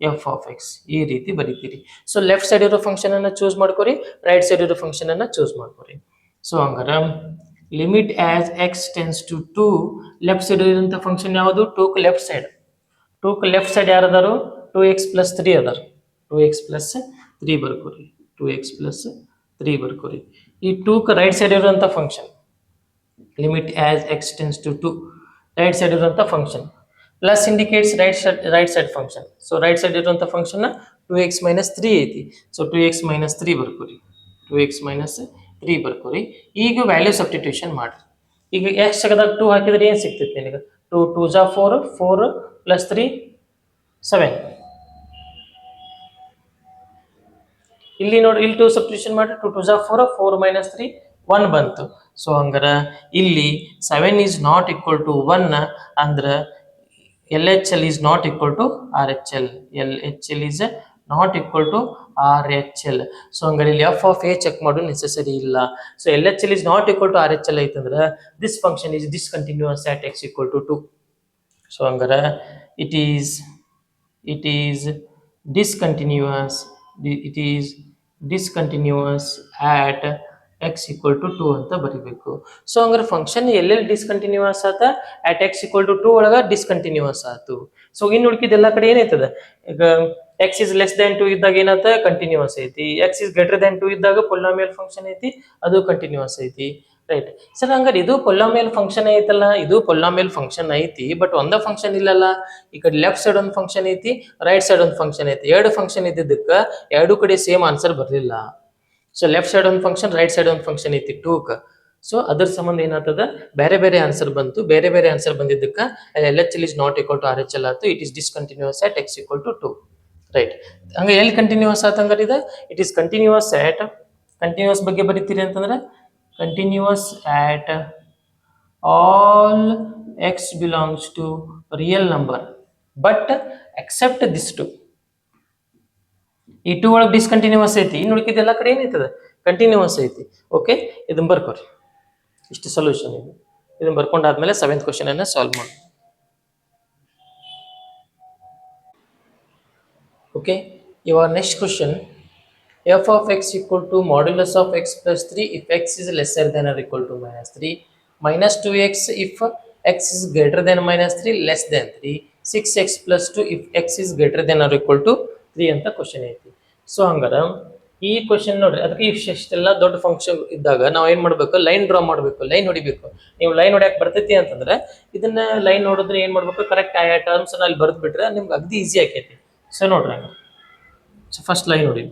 f of x ಈ ರೀತಿ ಬರೀತೀರಿ. ಸೊ ಲೆಫ್ಟ್ ಸೈಡ್ ಇರೋ ಫಂಕ್ಷನ್ ಅನ್ನ ಚೂಸ್ ಮಾಡ್ಕೊರಿ, ರೈಟ್ ಸೈಡ್ ಇರೋ ಫಂಕ್ಷನ್ ಅನ್ನ ಚೂಸ್ ಮಾಡ್ಕೊರಿ. ಸೊ ಹಂಗಾರ limit as x tends to 2 left side ಇರುವಂತ ಫಂಕ್ಷನ್ ಯಾವುದು 2 left side. 2 left side ಯಾರದಾರು 2x plus 3 ಅದಾರ. 2x ಪ್ಲಸ್ 3 ಬರ್ಕೋರಿ. 2x ಪ್ಲಸ್ 3 ಬರ್ಕೋರಿ. ಈ 2 ರೈಟ್ ಸೈಡ್ ಇರುವಂತ function limit as x tends to 2 right side ಇರುವಂತ function plus indicates right side function. So right side ಇರುವಂತ function 2x minus 3 ಐತಿ. So 2x minus 3 ಬರ್ಕೋರಿ. 2x minus 3 ಬರ್ಕೋರಿ. ಈಗ ವ್ಯಾಲ್ಯೂ ಸಬ್ಸ್ಟಿಟ್ಯೂಷನ್ ಮಾಡ್ರಿ. ಈಗ ಎಕ್ಸ್ ಜಾಗದಾಗ 2 ಹಾಕಿದ್ರೆ ಏನ್ ಸಿಗ್ತೈತಿ ನಿನಗೆ 2 2 ಜಾ 4 4 ಪ್ಲಸ್ 3 7. ಇಲ್ಲಿ ನೋಡಿ ಇಲ್ಲಿ 2 ಸಬ್ಸ್ಟಿಟ್ಯೂಷನ್ ಮಾಡಿ 2 2 ಜಾ 4 4 ಮೈನಸ್ 3 1 ಬಂತು. ಸೊ ಹಂಗಾರ ಇಲ್ಲಿ 7 ಈಸ್ ನಾಟ್ ಈಕ್ವಲ್ ಟು 1 ಅಂದ್ರೆ L H L is not equal to R H L. L H L is not equal to R H L. So ಹಂಗಾರೆ ಇಲ್ಲಿ ಎಫ್ ಆಫ್ ಎ ಚೆಕ್ ಮಾಡೋ necessary ಇಲ್ಲ. So L H L is not equal to R H L ಐತಂದ್ರೆ this function is discontinuous at x equal to 2. So ಹಂಗಾರೆ it is discontinuous at x equal to 2 ಅಂತ ಬರೀಬೇಕು. So ಹಂಗಾರೆ function ಎಲ್ಲೆಲ್ಲಿ discontinuous ಆತ at X equal to 2 ಒಳಗ discontinuous ಆತು. So ಇನ್ನು ಉಳ್ಕಿದ ಎಲ್ಲ ಕಡೆ ಏನೈತದ ಈಗ ಎಕ್ಸ್ ಇಸ್ ಲೆಸ್ ದನ್ 2 ಇದ್ದಾಗ ಏನಾತ ಕಂಟಿನ್ಯೂಸ್ ಐತಿ. ಎಕ್ಸ್ ಇಸ್ ಗ್ರೇಟರ್ ದನ್ 2 ಇದ್ದಾಗ ಪೊಲಿನಾಮಿಯಲ್ ಫಂಕ್ಷನ್ ಐತಿ, ಅದು ಕಂಟಿನ್ಯೂಸ್ ಐತಿ. ರೈಟ್ ಸರ್ ಹಂಗಾರೆ ಇದು ಪೊಲಿನಾಮಿಯಲ್ ಫಂಕ್ಷನ್ ಐತಲ್ಲ, ಇದು ಪೊಲಿನಾಮಿಯಲ್ ಫಂಕ್ಷನ್ ಐತಿ ಬಟ್ ಒಂದ ಫಂಕ್ಷನ್ ಇಲ್ಲಲ್ಲ. ಈ ಕಡೆ ಲೆಫ್ಟ್ ಸೈಡ್ ಒಂದು ಫಂಕ್ಷನ್ ಐತಿ, ರೈಟ್ ಸೈಡ್ ಒಂದು ಫಂಕ್ಷನ್ ಐತಿ. ಎರಡು ಫಂಕ್ಷನ್ ಇದ್ದಿದ್ದಕ್ಕೆ ಎರಡು ಕಡೆ ಸೇಮ್ ಆನ್ಸರ್ ಬರಲಿಲ್ಲ. ಸೊ ಲೆಫ್ಟ್ ಸೈಡ್ ಒಂದು ಫಂಕ್ಷನ್ ರೈಟ್ ಸೈಡ್ ಒಂದು ಫಂಕ್ಷನ್ ಐತಿ 2 ಸೊ ಅದ್ರ ಸಂಬಂಧ ಏನಾಗ್ತದ ಬೇರೆ ಬೇರೆ ಆನ್ಸರ್ ಬಂತು. ಬೇರೆ ಬೇರೆ ಆನ್ಸರ್ ಬಂದಿದ್ದಕ್ಕೆ L H L is not equal to R H L ಆಯ್ತು. It is discontinuous at x equal to 2. Right ಹಂಗೆ ಎಲ್ಲಿ ಕಂಟಿನ್ಯೂಸ್ ಆತ ಹಂಗಾರೆ ಇದೆ it is continuous at continuous ಬಗ್ಗೆ ಬರೀತೀರಿ ಅಂತಂದ್ರೆ continuous at all x belongs to real number but except this 2. ಈ 2 ಒಳಗೆ ಡಿಸ್ಕಂಟಿನ್ಯೂಸ್ ಐತಿ, ಇನ್ನು ಉಳಿಕಿದ ಎಲ್ಲ ಕಡೆ ಏನೈತದ ಕಂಟಿನ್ಯೂಸ್ ಐತಿ. ಓಕೆ ಇದನ್ನ ಬರ್ಕೋರಿ. ಇಷ್ಟು ಸೊಲ್ಯೂಷನ್ ಇದು. ಇದನ್ನ ಬರ್ಕೊಂಡಾದ್ಮೇಲೆ 7th ಕ್ವಶನ್ ಅನ್ನ ಸಾಲ್ವ್ ಮಾಡಿ. ಓಕೆ ಇವಾಗ next question f of x equal to modulus of x plus 3 if x is lesser than or equal to minus 3, minus 2x if x is greater than minus 3 less than 3, 6x plus 2 if x is greater than or equal to 3 ಅಂತ question ಐತಿ. So ಹಂಗಾರ ಈ question ನೋಡ್ರಿ ಅದಕ್ಕೆ ಇಷ್ಟೆಲ್ಲ ದೊಡ್ಡ function ಇದ್ದಾಗ ನಾವು ಏನ್ ಮಾಡ್ಬೇಕು ಲೈನ್ ಡ್ರಾ ಮಾಡ್ಬೇಕು, ಲೈನ್ ಹೊಡಿಬೇಕು. ನೀವು ಲೈನ್ ಹೊಡ್ಯಾಕ್ ಬರ್ತೈತಿ ಅಂತಂದ್ರೆ ಇದನ್ನ ಲೈನ್ ನೋಡಿದ್ರೆ ಏನ್ ಮಾಡ್ಬೇಕು ಕರೆಕ್ಟ್ ಆಯಾ ಟರ್ಮ್ಸ್ ಅಲ್ಲಿ ಬರ್ದ್ ಬಿಟ್ರೆ ನಿಮ್ಗೆ ಅಗ್ದಿ ಈಸಿ ಆಕೈತಿ. ಸೊ ನೋಡ್ರಿ ಹಂಗ ಸೊ ಫಸ್ಟ್ ಲೈನ್ ಹೊಡಿ.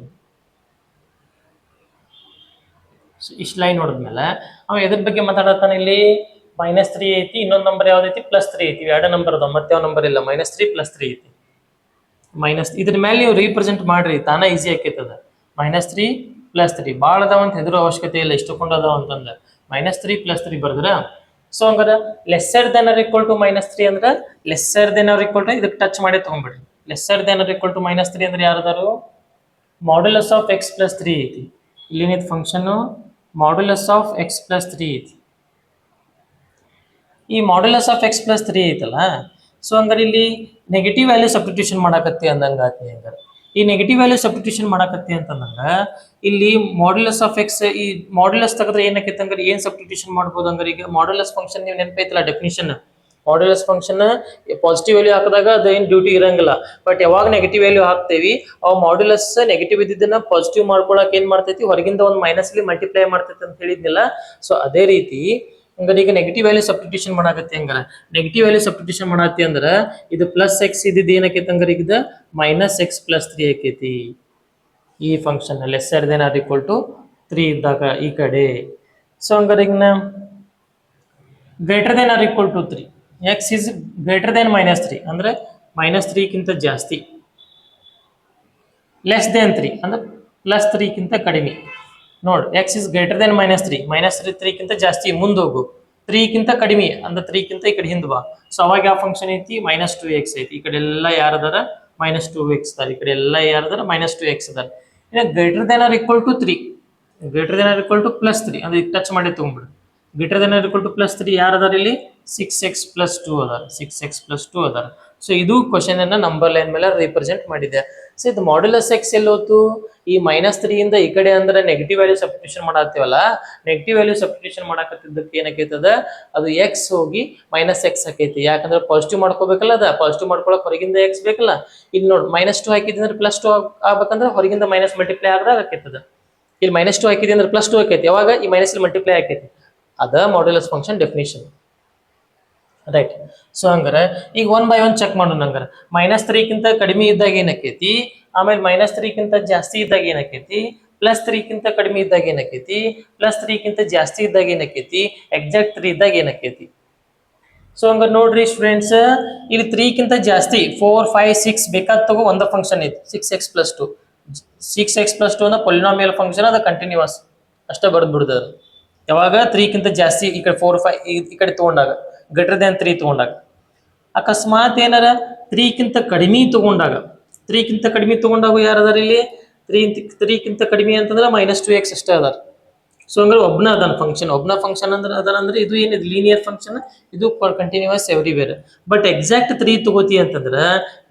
ಇಷ್ಟು ಲೈನ್ ನೋಡಿದ್ಮೇಲೆ ಅವ ಎದ್ರ ಬಗ್ಗೆ ಮಾತಾಡತಾನೆ ಇಲ್ಲಿ -3 ಐತಿ, ಇನ್ನೊಂದು ನಂಬರ್ ಯಾವ್ದೈತಿ +3 ಐತಿ. ಎರಡು ನಂಬರ್ ಅದಾವ ಮತ್ತೆ ಯಾವ ನಂಬರ್ ಇಲ್ಲ, -3 +3 ಐತಿ. ಮೈನಸ್ ಇದ್ರ ಮೇಲೆ ನೀವು ರೀಪ್ರೆಸೆಂಟ್ ಮಾಡ್ರಿ ತಾನ ಈಸಿ ಆಕೈತದ. -3 +3 ಭಾಳ ಅದಾವ ಅಂತ ಹೆದರೋ ಅವಶ್ಯಕತೆ ಇಲ್ಲ, ಇಷ್ಟುಕೊಂಡು ಅದಾವ ಅಂತಂದ್ರೆ -3 +3 ಬರ್ದ್ರ. ಸೊ ಹಂಗಾರ lesser than or equal to -3 ಅಂದ್ರೆ lesser than or equal to ಇದಕ್ಕೆ ಟಚ್ ಮಾಡಿ ತಗೊಂಡ್ಬಿಡ್ರಿ. Lesser than or equal to -3 ಅಂದ್ರೆ ಯಾರದಾರು ಮಾಡ್ಯುಲಸ್ ಆಫ್ x + 3 ಐತಿ. ಇಲ್ಲೇನೈತಿ ಫಂಕ್ಷನ್ ಮಾಡ್ಯುಲಸ್ ಆಫ್ x + 3 ಐತಿ. ಈ ಮಾಡ್ಯುಲಸ್ ಆಫ್ x + 3 ಐತಲ್ಲ ಸೊ ಹಂಗಾರೆ ಇಲ್ಲಿ ನೆಗೆಟಿವ್ ವ್ಯಾಲ್ಯೂ ಸಬ್ಸ್ಟಿಟ್ಯೂಷನ್ ಮಾಡಾಕತ್ತಿ ಅಂದಂಗ ಆತ್ನಿ ಹಂಗಾರ. ಈ ನೆಗೆಟಿವ್ ವ್ಯಾಲ್ಯೂ ಸಬ್ಸ್ಟಿಟ್ಯೂಷನ್ ಮಾಡಾಕತ್ತಿ ಅಂತಂದಂಗ ಇಲ್ಲಿ ಮಾಡ್ಯುಲಸ್ ಆಫ್ ಎಕ್ಸ್, ಈ ಮಾಡ್ಯುಲಸ್ ತೆಗೆದ್ರೆ ಏನಕ್ಕೈತೆ ಹಂಗಾರೆ ಏನ್ ಸಬ್ಸ್ಟಿಟ್ಯೂಷನ್ ಮಾಡ್ಬೋದು ಹಂಗಾರೆ? ಈಗ ಮಾಡ್ಯುಲಸ್ ಫಂಕ್ಷನ್ ನೀವು ನೆನಪೈತಲ್ಲ definition, modulus function positive value ಹಾಕಿದಾಗ ಅದು ಏನ್ ಡ್ಯೂಟಿ ಇರಂಗಿಲ್ಲ. ಬಟ್ ಯಾವಾಗ ನೆಗೆಟಿವ್ ವ್ಯಾಲ್ಯೂ ಹಾಕ್ತೇವಿ ಅವ್ ಮಾಡ್ಯುಲಸ್ ನೆಗೆಟಿವ್ ಇದ್ದಿದ್ದನ್ನ ಪಾಸಿಟಿವ್ ಮಾಡ್ಕೊಳಕ್ ಏನ್ ಮಾಡ್ತೈತಿ, ಹೊರಗಿಂದ ಒಂದು ಮೈನಸ್ ಅಲ್ಲಿ ಮಲ್ಟಿಪ್ಲೈ ಮಾಡ್ತೈತಿ ಅಂತ ಹೇಳಿದ್ನಿಲ್ಲ. ಸೊ ಅದೇ ರೀತಿ ಹಂಗಾರೆ ಈಗ ನೆಗೆಟಿವ್ ವ್ಯಾಲ್ಯೂ ಸಬ್ಸ್ಟಿಟ್ಯೂಷನ್ ಮಾಡಾಕತ್ತಿ ಹಂಗಾರ. ನೆಗೆಟಿವ್ ವ್ಯಾಲ್ಯೂ ಸಬ್ಸ್ಟಿಟ್ಯೂಷನ್ ಮಾಡಾಕತ್ತಿ ಅಂದ್ರ ಇದು ಪ್ಲಸ್ ಎಕ್ಸ್ ಇದ್ದಿದ್ದು ಏನಕ್ಕೈತಿ ಹಂಗಾರೆ ಈಗ ಮೈನಸ್ ಎಕ್ಸ್ ಪ್ಲಸ್ 3 ಆಕೈತಿ. ಈ function lesser than or equal to 3 ಇದ್ದಾಗ ಈ ಕಡೆ. ಸೊ ಹಂಗಾರೆ ಈಗ greater than or equal to 3, x is greater than -3 ಅಂದ್ರೆ -3 ಕಿಂತ ಜಾಸ್ತಿ, ಲೆಸ್ ದೆನ್ 3 ಅಂದ್ರೆ +3 ಕಿಂತ ಕಡಿಮೆ. ನೋಡ್ ಎಕ್ಸ್ ಇಸ್ ಗ್ರೇಟರ್ ದೆನ್ -3 3 ಕಿಂತ ಜಾಸ್ತಿ ಮುಂದೋಗು, 3 ಕಿಂತ ಕಡಿಮೆ ಅಂದ್ರೆ 3 ಕಿಂತ ಈ ಕಡೆ ಹಿಂದ್ ಬಾ. ಸೊ ಅವಾಗ ಯಾವ ಫಂಕ್ಷನ್ ಐತಿ, -2x ಐತಿ. ಈ ಕಡೆ ಎಲ್ಲ ಯಾರದಾರ -2x ಅದಾರ, ಈ ಕಡೆ ಎಲ್ಲ ಯಾರದಾರ -2x ಅದಾರ. ಇನ್ನು greater than or equal to 3, greater than or equal to +3 ಅಂದ್ರೆ ಟಚ್ ಮಾಡಿ ತಗೊಂಡ್ಬಿಡು. Greater than or equal to +3 ಯಾರದಾರ ಇಲ್ಲಿ 6x + 2 ಅದಾರ, 6x + 2 ಅದಾರ. ಸೊ ಇದು ಕ್ವಶನ್ ಅನ್ನ ನಂಬರ್ ಲೈನ್ ಮೇಲೆ ರಿಪ್ರೆಸೆಂಟ್ ಮಾಡಿದೆ. ಸೊ ಇದು ಮಾಡ್ಯುಲಸ್ ಎಕ್ಸ್ ಎಲ್ಲೋತು, ಈ -3 ಇಂದ ಈ ಕಡೆ ಅಂದ್ರೆ ನೆಗೆಟಿವ್ ವ್ಯಾಲ್ಯೂ ಸಬ್ಸ್ಟಿಟ್ಯೂಷನ್ ಮಾಡಾಕ್ತಿವಲ್ಲ, ನೆಗೆಟಿವ್ ವ್ಯಾಲ್ಯೂ ಸಬ್ಸ್ಟಿಟ್ಯೂಷನ್ ಮಾಡಾಕತ್ತಿದ್ದಕ್ಕೆ ಏನಕ್ಕೈತದ ಅದು ಎಕ್ಸ್ ಹೋಗಿ -x ಆಕೈತಿ. ಯಾಕಂದ್ರೆ ಪಾಸಿಟಿವ್ ಮಾಡ್ಕೋಬೇಕಲ್ಲ, ಅದ ಪಾಸಿಟಿವ್ ಮಾಡ್ಕೊಳಕ್ ಹೊರಗಿಂದ ಎಕ್ಸ್ ಬೇಕಲ್ಲ. ಇಲ್ಲಿ ನೋಡಿ -2 ಹಾಕಿದ್ರೆ +2 ಆಗ್ಬೇಕಂದ್ರೆ ಹೊರಗಿಂದ ಮೈನಸ್ ಮಲ್ಟಿಪ್ಲೈ ಆದ್ರೆ ಆಕೈತದ. ಇಲ್ಲಿ -2 ಹಾಕಿದೆ ಅಂದ್ರೆ +2 ಆಕೈತಿ, ಯಾವಾಗ ಈ ಮೈನಸ್ ಮಲ್ಟಿಪ್ಲೈ ಆಕೈತಿ. ಅದ modulus function definition, right. So ಹಂಗಾರೆ ಈಗ 1 by 1 ಚೆಕ್ ಮಾಡೋಣ. ಹಂಗಾರೆ -3 ಕಿಂತ ಕಡಿಮೆ ಇದ್ದಾಗ ಏನಕ್ಕೈತಿ, ಆಮೇಲೆ -3 ಕಿಂತ ಜಾಸ್ತಿ ಇದ್ದಾಗ ಏನಕ್ಕೈತಿ, +3 ಕಿಂತ ಕಡಿಮೆ ಇದ್ದಾಗ ಏನಕ್ಕೈತಿ, +3 ಕಿಂತ ಜಾಸ್ತಿ ಇದ್ದಾಗ ಏನಕ್ಕೈತಿ, ಎಕ್ಸಾಕ್ಟ್ 3 ಇದ್ದಾಗ ಏನಕ್ಕೈತಿ. ಸೊ ಹಂಗಾರೆ ನೋಡ್ರಿ ಸ್ಟೂಡೆಂಟ್ಸ್, ಇಲ್ಲಿ 3 ಕಿಂತ ಜಾಸ್ತಿ 4 5 6 ಬೇಕಾದ ತಗೋ ಒಂದ ಫಂಕ್ಷನ್ ಐತಿ, 6x + 2. 6x + 2 ನ ಪೊಲಿನಾಮಿಯಲ್ ಫಂಕ್ಷನ್, ಅದ ಕಂಟಿನ್ಯೂಸ್ ಅಷ್ಟೇ ಬರ್ದ್ ಬಿಡುದ. ಯಾವಾಗ 3 ಕಿಂತ ಜಾಸ್ತಿ ಈ ಕಡೆ 4 5 ಈ ಕಡೆ ತಗೊಂಡಾಗ, ಗ್ರೇಟರ್ ದೆನ್ 3 ತಗೊಂಡಾಗ. ಅಕಸ್ಮಾತ್ ಏನಾರ 3 ಕಿಂತ ಕಡಿಮೆ ತಗೊಂಡಾಗ, 3 ಕಿಂತ ಕಡಿಮೆ ತಗೊಂಡಾಗ ಯಾರದಾರ ಇಲ್ಲಿ 3 ಕಿಂತ ಕಡಿಮೆ ಅಂತಂದ್ರೆ -2x ಅಷ್ಟೇ ಅದಾರ. ಸೊ ಹಂಗಾರೆ ಒಬ್ನ ಅದನ್ನ ಫಂಕ್ಷನ್, ಒಬ್ನ ಫಂಕ್ಷನ್ ಅಂದ್ರೆ ಅದರ ಅಂದ್ರೆ ಇದು ಏನಿದೆ ಲೀನಿಯರ್ ಫಂಕ್ಷನ್, ಇದು ಕಂಟಿನ್ಯೂಸ್ ಎವ್ರಿವೇರ್. ಬಟ್ ಎಕ್ಸಾಕ್ಟ್ 3 ತಗೋತಿ ಅಂತಂದ್ರೆ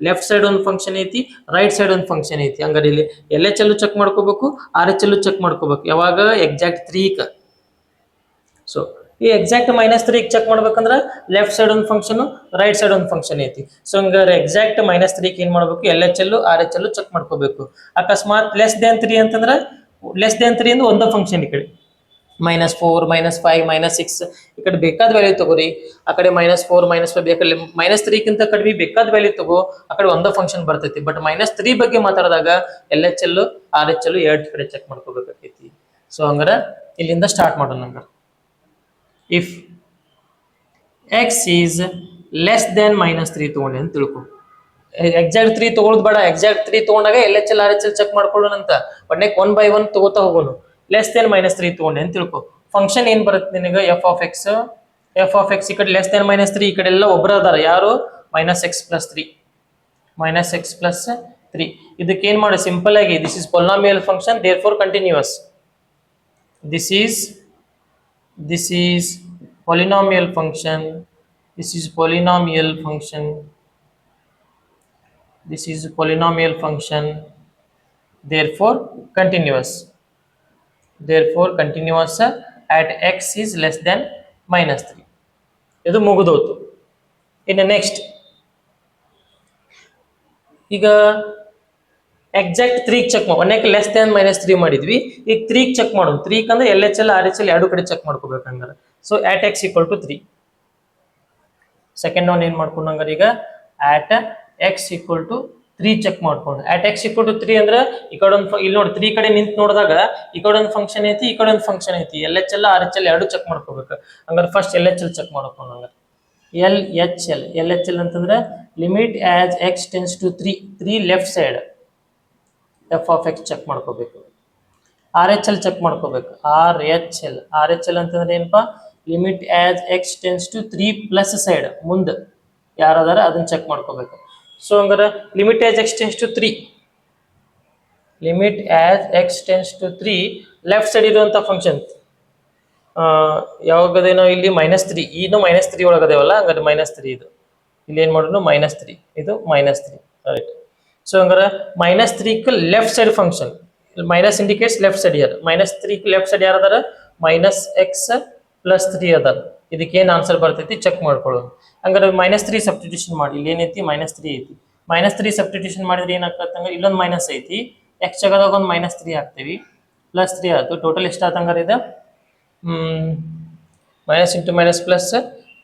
ಲೆಫ್ಟ್ ಸೈಡ್ ಒಂದು ಫಂಕ್ಷನ್ ಐತಿ, ರೈಟ್ ಸೈಡ್ ಒಂದು ಫಂಕ್ಷನ್ ಐತಿ. ಹಂಗಾರೆ ಇಲ್ಲಿ LHL ಚೆಕ್ ಮಾಡ್ಕೋಬೇಕು, RHL ಚೆಕ್ ಮಾಡ್ಕೋಬೇಕು. ಯಾವಾಗ ಎಕ್ಸಾಕ್ಟ್ 3 ಸೊ ಈ ಎಕ್ಸಾಕ್ಟ್ -3 ಚೆಕ್ ಮಾಡ್ಬೇಕಂದ್ರೆ ಲೆಫ್ಟ್ ಸೈಡ್ ಒಂದು ಫಂಕ್ಷನ್, ರೈಟ್ ಸೈಡ್ ಒಂದು ಫಂಕ್ಷನ್ ಐತಿ. ಸೊ ಹಂಗಾರೆ ಎಕ್ಸಾಕ್ಟ್ -3 ಏನ್ ಮಾಡ್ಬೇಕು, LHL RHL ಚೆಕ್ ಮಾಡ್ಕೋಬೇಕು. ಅಕಸ್ಮಾತ್ ಲೆಸ್ ದೆನ್ 3 ಅಂತಂದ್ರೆ ಲೆಸ್ ದೆನ್ 3 ಅಂದ್ರೆ ಒಂದ ಫಂಕ್ಷನ್, ಈ ಕಡೆ -4 -5 -6 ಈ ಕಡೆ ಬೇಕಾದ ವ್ಯಾಲ್ಯೂ ತಗೋರಿ. ಆ ಕಡೆ -4 -5 ಬೇಕಾದ್ರೆ -3 ಕಿಂತ ಕಡಿಮೆ ಬೇಕಾದ ವ್ಯಾಲ್ಯೂ ತಗೋ, ಆ ಕಡೆ ಒಂದ ಫಂಕ್ಷನ್ ಬರ್ತೈತಿ. ಬಟ್ -3 ಬಗ್ಗೆ ಮಾತಾಡಿದಾಗ LHL RHL ಎರಡು ಕಡೆ ಚೆಕ್ ಮಾಡ್ಕೋಬೇಕಾಗೈತಿ. ಸೊ ಹಂಗಾರೆ ಇಲ್ಲಿಂದ ಸ್ಟಾರ್ಟ್ ಮಾಡೋಣ. ಹಂಗಾರೆ if x is less than -3 ತಗೊಂಡೆ ಅಂತ ತಿಳ್ಕೊ. ಎಕ್ಸಾಕ್ಟ್ 3 ತಗೊಳ್ಳೋದು ಬೇಡ, ಎಕ್ಸಾಕ್ಟ್ 3 ತಗೊಂಡಾಗ LHL RHL ಚೆಕ್ ಮಾಡ್ಕೊಳ್ಳೋಣ ಅಂತ. ಬಟ್ 1 by 1 ತಗೋತಾ ಹೋಗೋಣ. ಲೆಸ್ ದೆನ್ -3 ತಗೊಂಡೆ ಅಂತ ತಿಳ್ಕೊ. ಫಂಕ್ಷನ್ ಏನ್ ಬರುತ್ತೆ ನಿನಗೆ, f of x ಈ ಕಡೆ ಲೆಸ್ ದೆನ್ -3, ಈ ಕಡೆ ಎಲ್ಲ ಒಬ್ಬರ ಅದಾರ, ಯಾರು -x + 3, -x + 3. ಇದಕ್ಕೆ ಏನ್ ಮಾಡಿ ಸಿಂಪಲ್ ಆಗಿ, this is polynomial function therefore continuous. This is polynomial function, this is polynomial function, this is polynomial function, therefore continuous at x is less than -3. ಇದು ಮುಗಿದೋತು. ಇನ್ನು ನೆಕ್ಸ್ಟ್ ಈಗ ಎಕ್ಸಾಕ್ಟ್ 3 ಚೆಕ್ ಮಾಡಿ, ಒಂದಕ್ಕೆ less than -3 ಮಾಡಿದ್ವಿ, ಈಗ 3 check ಮಾಡೋಣ. 3 ಅಂದ್ರೆ LHL RHL ಎರಡು ಕಡೆ ಚೆಕ್ ಮಾಡ್ಕೋಬೇಕು. ಹಂಗಾರೆ so at x = 3. Second one ಏನ್ ಮಾಡ್ಕೊಂಡು ಹಂಗಾರೆ ಈಗ at x = 3 ಚೆಕ್ ಮಾಡ್ಕೊಂಡು. at x = 3 ಅಂದ್ರೆ ಈ ಕಡೆ ಒಂದು ಇಲ್ಲಿ ನೋಡಿ 3 ಕಡೆ ನಿಂತು ನೋಡಿದಾಗ ಈ ಕಡೆ ಒಂದು ಫಂಕ್ಷನ್ ಐತಿ, ಈ ಕಡೆ ಒಂದು ಫಂಕ್ಷನ್ ಐತಿ. LHL RHL ಎರಡು ಚೆಕ್ ಮಾಡ್ಕೋಬೇಕು. ಹಂಗಾರೆ ಫಸ್ಟ್ LHL ಚೆಕ್ ಮಾಡ್ಕೊಂಡು. ಹಂಗಾರೆ LHL ಅಂತಂದ್ರೆ limit as x → 3 left side f of x check ಮಾಡ್ಕೋಬೇಕು. RHL ಚೆಕ್ ಮಾಡ್ಕೋಬೇಕು. RHL ಅಂತಂದ್ರೆ ಏನಪ್ಪಾ, limit as x → 3 plus side ಮುಂದೆ ಯಾರದಾರ ಅದನ್ನ ಚೆಕ್ ಮಾಡ್ಕೋಬೇಕು. ಸೊ ಹಂಗಾರೆ limit as x → 3, limit as x → 3 left side ಇರುವಂತ ಫಂಕ್ಷನ್ ಯಾವಾಗದೇನೋ ಇಲ್ಲಿ -3, ಇನ್ನು -3 ಒಳಗದೇವಲ್ಲ, ಹಂಗಾರೆ -3 ಇದು ಇಲ್ಲಿ ಏನು ಮಾಡೋಣ -3 ಇದು -3 ರೈಟ್. ಸೊ ಹಂಗಾರೆ -3 left side function minus indicates left side year -3 left side ಯಾರು ಅದಾರ -x+3 ಅದಾರ. ಇದಕ್ಕೆ ಏನು ಆನ್ಸರ್ ಬರ್ತೈತಿ ಚೆಕ್ ಮಾಡ್ಕೊಳ್ಳೋದು. ಹಂಗಾರೆ -3 ಸಬ್ಸ್ಟಿಟ್ಯೂಷನ್ ಮಾಡಿ. ಇಲ್ಲಿ ಏನೈತಿ -3 ಐತಿ. -3 ಸಬ್ಸ್ಟಿಟ್ಯೂಷನ್ ಮಾಡಿದ್ರೆ ಏನಾಗ್ತಂಗ ಇಲ್ಲೊಂದು ಮೈನಸ್ ಐತಿ, ಎಕ್ಸ್ ಜಾಗದಾಗ ಒಂದು -3 ಹಾಕ್ತೀವಿ, +3 ಆಯ್ತು. ಟೋಟಲ್ ಎಷ್ಟು ಆತಂಗಾರ ಇದು ಮೈನಸ್ ಇಂಟು ಮೈನಸ್ ಪ್ಲಸ್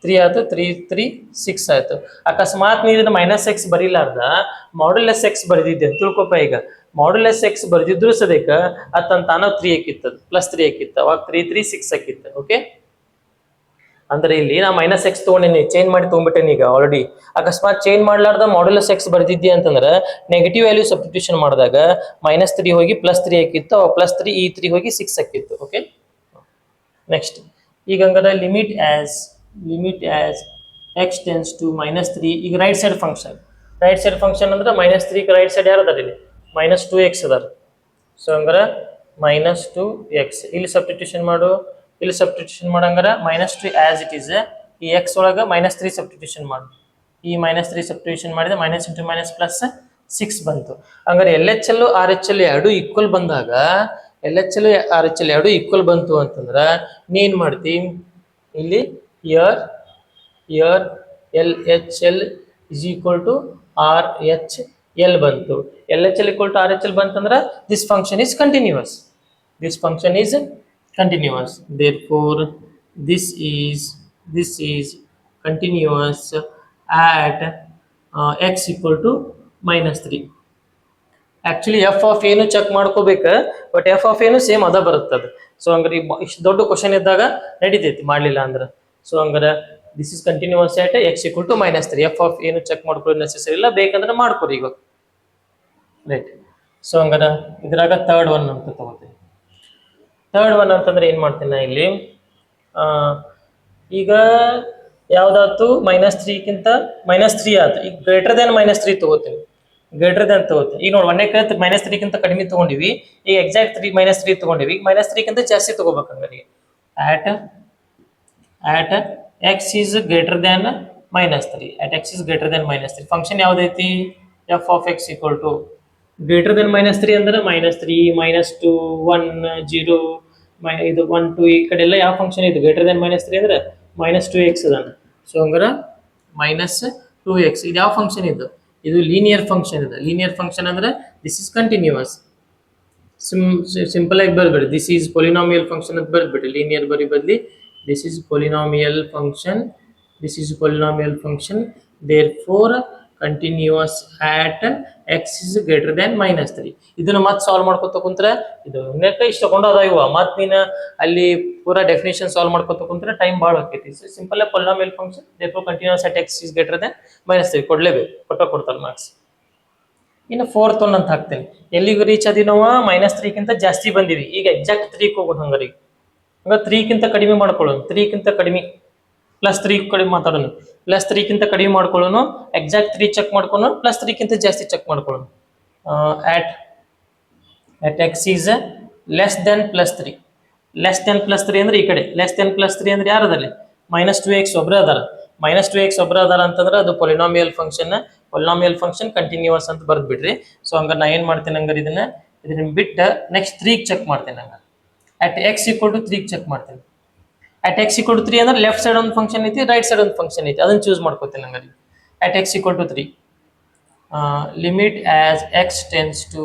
3 ಆಯ್ತು, 3 3 6 ಆಯ್ತು. ಅಕಸ್ಮಾತ್ ನೀವು ಇದನ್ನ -x ಬರೀಲಾರ್ದ ಮಾಡ್ಯುಲಸ್ x ಬರೆದಿದ್ದೆ ತಿಳ್ಕೊಪ್ಪ. ಈಗ ಮಾಡ್ಯುಲಸ್ x ಬರೆದಿದ್ರು ಸದ್ಯಕ್ಕ ಅದು ತಾನ 3 ಹಾಕಿತ್ತದು, +3 ಹಾಕಿತ್ತು, ಅವಾಗ 3 3 6 ಹಾಕಿತ್ತು. ಓಕೆ, ಅಂದ್ರೆ ಇಲ್ಲಿ ನಾ -x ತಗೊಂಡೇನಿ, ಚೇಂಜ್ ಮಾಡಿ ತಗೊಂಡ್ಬಿಟ್ಟೇನಿ ಈಗ ಆಲ್ರೆಡಿ. ಅಕಸ್ಮಾತ್ ಚೇಂಜ್ ಮಾಡ್ಲಾರ್ದ ಮಾಡ್ಯುಲಸ್ x ಬರ್ದಿದ್ದಿ ಅಂತಂದ್ರೆ ನೆಗೆಟಿವ್ ವ್ಯಾಲ್ಯೂ ಸಬ್ಸ್ಟಿಟ್ಯೂಷನ್ ಮಾಡಿದಾಗ -3 ಹೋಗಿ +3 ಹಾಕಿತ್ತು, ಅವಾಗ +3 ಈ 3 ಹೋಗಿ 6 ಹಾಕಿತ್ತು. ಓಕೆ, ನೆಕ್ಸ್ಟ್ ಈಗ ಹಂಗಾರೆ limit as x tends to -3. ಈಗ ರೈಟ್ ಸೈಡ್ ಫಂಕ್ಷನ್ ಅಂದ್ರೆ -3 ರೈಟ್ ಸೈಡ್ ಯಾರು ಅದಾರ ಇಲ್ಲಿ -2x ಅದಾರ. ಸೊ ಹಂಗಾರೆ -2x ಇಲ್ಲಿ ಸಬ್ಸ್ಟಿಟ್ಯೂಷನ್ ಮಾಡು. ಇಲ್ಲಿ ಸಬ್ಸ್ಟಿಟ್ಯೂಷನ್ ಮಾಡಂಗಾರ -2 ಆಸ್ ಇಟ್ ಈಸ್, ಈ x ಒಳಗ -3 ಸಬ್ಸ್ಟಿಟ್ಯೂಷನ್ ಮಾಡು. ಈ -3 ಸಬ್ಸ್ಟಿಟ್ಯೂಷನ್ ಮಾಡಿದ್ರೆ ಮೈನಸ್ ಇಂಟು ಮೈನಸ್ ಪ್ಲಸ್ 6 ಬಂತು. ಹಂಗಾರೆ LHL RHL ಎರಡು ಈಕ್ವಲ್ ಬಂದಾಗ LHL RHL ಎರಡು ಈಕ್ವಲ್ ಬಂತು ಅಂತಂದ್ರೆ ನೀನ್ ಮಾಡ್ತಿ ಇಲ್ಲಿ here LHL is equal to RHL ಬಂತು. LHL equal to RHL ಬಂತಂದ್ರೆ this function is continuous. Therefore this is continuous at x equal to -3. Actually F of ಏನು ಚೆಕ್ ಮಾಡ್ಕೋಬೇಕು, ಬಟ್ ಎಫ್ ಆಫ್ ಏನು ಸೇಮ್ ಅದ ಬರುತ್ತದ. ಸೊ ಹಂಗಾರೆ ಇಷ್ಟು ದೊಡ್ಡ ಕ್ವಶನ್ ಇದ್ದಾಗ ನಡೀತೈತಿ, ಮಾಡಲಿಲ್ಲ ಅಂದ್ರೆ. ಸೊ ಹಂಗಾರೆ this is continuous at x equal to -3. F of ಏನು ಚೆಕ್ ಮಾಡ್ಕೊಳ್ಳೋದು ನೆಸೆಸರಿ ಇಲ್ಲ, ಬೇಕಂದ್ರೆ ಮಾಡ್ಕೊರಿ ಈಗ. ರೈಟ್. ಸೊ ಹಂಗಾರೆ ಇದ್ರಾಗ ಥರ್ಡ್ ಒನ್ ಅಂತ ತಗೋತೀನಿ. ಥರ್ಡ್ ಒನ್ ಅಂತಂದ್ರೆ ಏನ್ ಮಾಡ್ತೀನಿ ನಾ ಇಲ್ಲಿ, ಈಗ ಯಾವ್ದಾಯ್ತು -3ಗಿಂತ -3 ಆಯ್ತು. ಈಗ ಗ್ರೇಟರ್ ದೆನ್ -3 ತಗೋತೀನಿ. ಈಗ ನೋಡಿ ಒಂದೇ -3ಗಿಂತ ಕಡಿಮೆ ತಗೊಂಡಿವಿ, ಈಗ ಎಕ್ಸಾಕ್ಟ್ -3 ತಗೊಂಡಿವಿ. ಈಗ -3ಗಿಂತ ಜಾಸ್ತಿ ತಗೋಬೇಕಂದ್ರೆ at x is greater than -3. at x is greater than -3 function ಯಾವ್ದೈತಿ f of x equal to greater than -3 ಅಂದ್ರೆ -3 -2 1 0 ಇದು 1 2 ಈ ಕಡೆ ಎಲ್ಲ ಯಾವ ಫಂಕ್ಷನ್ ಇದು ಗ್ರೇಟರ್ ದೆನ್ -3 ಅಂದ್ರೆ -2x ಅದಾನ. ಸೊ ಹಂಗಾರೆ -2x ಇದು ಯಾವ ಫಂಕ್ಷನ್ ಇದು ಲೀನಿಯರ್ ಫಂಕ್ಷನ್ ಇದೆ. ಲೀನಿಯರ್ ಫಂಕ್ಷನ್ ಅಂದ್ರೆ ದಿಸ್ ಇಸ್ ಕಂಟಿನ್ಯೂಸ್. ಸಿಂಪಲ್ ಆಗಿ ಬರ್ಬೇಡಿ, ದಿಸ್ ಈಸ್ ಪೊಲಿನಾಮಿಯಲ್ ಫಂಕ್ಷನ್ ಅಂತ ಬರ್ಬೇಡಿ, ಲೀನಿಯರ್ ಬರಿ ಬದಲಿ this is polynomial function. Therefore continuous at x is greater than -3. ಇದನ್ನ ಮತ್ತೆ ಸಾಲ್ವ್ ಮಾಡ್ಕೊತ ಕುಂತ್ರೆ ಇದು ಇಷ್ಟ ತಗೊಂಡದ ಇವ ಮತ್ತೆ ನೀನು ಅಲ್ಲಿ ಪೂರಾ ಡೆಫಿನೇಷನ್ ಸಾಲ್ವ್ ಮಾಡ್ಕೊತ ಕುಂತ್ರೆ ಟೈಮ್ ಭಾಳ ಆಕೈತಿ. Simple polynomial function therefore continuous at x is greater than -3 ಕೊಡ್ಲೇಬೇಕು, ಕೊಡ್ತಾರೆ ಮಾರ್ಕ್ಸ್. ಇನ್ನು ಫೋರ್ತ್ ಒನ್ ಅಂತ ಹಾಕ್ತೇನೆ. ಎಲ್ಲಿಗೂ ರೀಚ್ ಆದಿ ನಾವು -3ಗಿಂತ ಜಾಸ್ತಿ ಬಂದಿವಿ. ಈಗ ಎಕ್ಸಾಕ್ಟ್ 3 ಹೋಗೋದು. ಹಂಗಾರೆ 3ಗಿಂತ ಕಡಿಮೆ ಮಾಡ್ಕೊಳ್ಳೋಣ, 3ಗಿಂತ ಕಡಿಮೆ +3 ಕಡಿಮೆ ಮಾತಾಡೋಣ, +3ಗಿಂತ ಕಡಿಮೆ ಮಾಡ್ಕೊಳ್ಳೋಣ, ಎಕ್ಸಾಕ್ಟ್ 3 ಚೆಕ್ ಮಾಡ್ಕೊಳ್ಳೋಣ, +3ಗಿಂತ ಜಾಸ್ತಿ ಚೆಕ್ ಮಾಡ್ಕೊಳ್ಳೋಣ. at x is less than +3 ಅಂದ್ರೆ ಈ ಕಡೆ +3 ಅಂದ್ರೆ ಯಾರದಲ್ಲಿ -2x ಒಬ್ಬರೇ ಅದಾರ. -2x ಒಬ್ಬರೇ ಅದಾರ ಅಂತಂದ್ರೆ ಅದು ಪೊಲಿನಾಮಿಯಲ್ ಫಂಕ್ಷನ್ ಕಂಟಿನ್ಯೂಸ್ ಅಂತ ಬರ್ದ್ ಬಿಡ್ರಿ. ಸೊ ಹಂಗಾರೆ ನಾ ಏನ್ ಮಾಡ್ತೇನೆ, ಹಂಗಾರೆ ಇದನ್ನ ಬಿಟ್ಟು ನೆಕ್ಸ್ಟ್ 3 ಚೆಕ್ ಮಾಡ್ತೇನೆ. ಹಂಗಾರೆ at x equal to 3 check ಮಾಡ್ತೇನೆ. at x equal to 3 ಅಂದ್ರೆ ಲೆಫ್ಟ್ ಸೈಡ್ ಒಂದು ಫಂಕ್ಷನ್ ಐತಿ, ರೈಟ್ ಸೈಡ್ ಒಂದು ಫಂಕ್ಷನ್ ಐತಿ, ಅದನ್ನ ಚೂಸ್ ಮಾಡ್ಕೋತೀನಿ. ಹಂಗಾರೆ at x equal to 3 limit as x tends to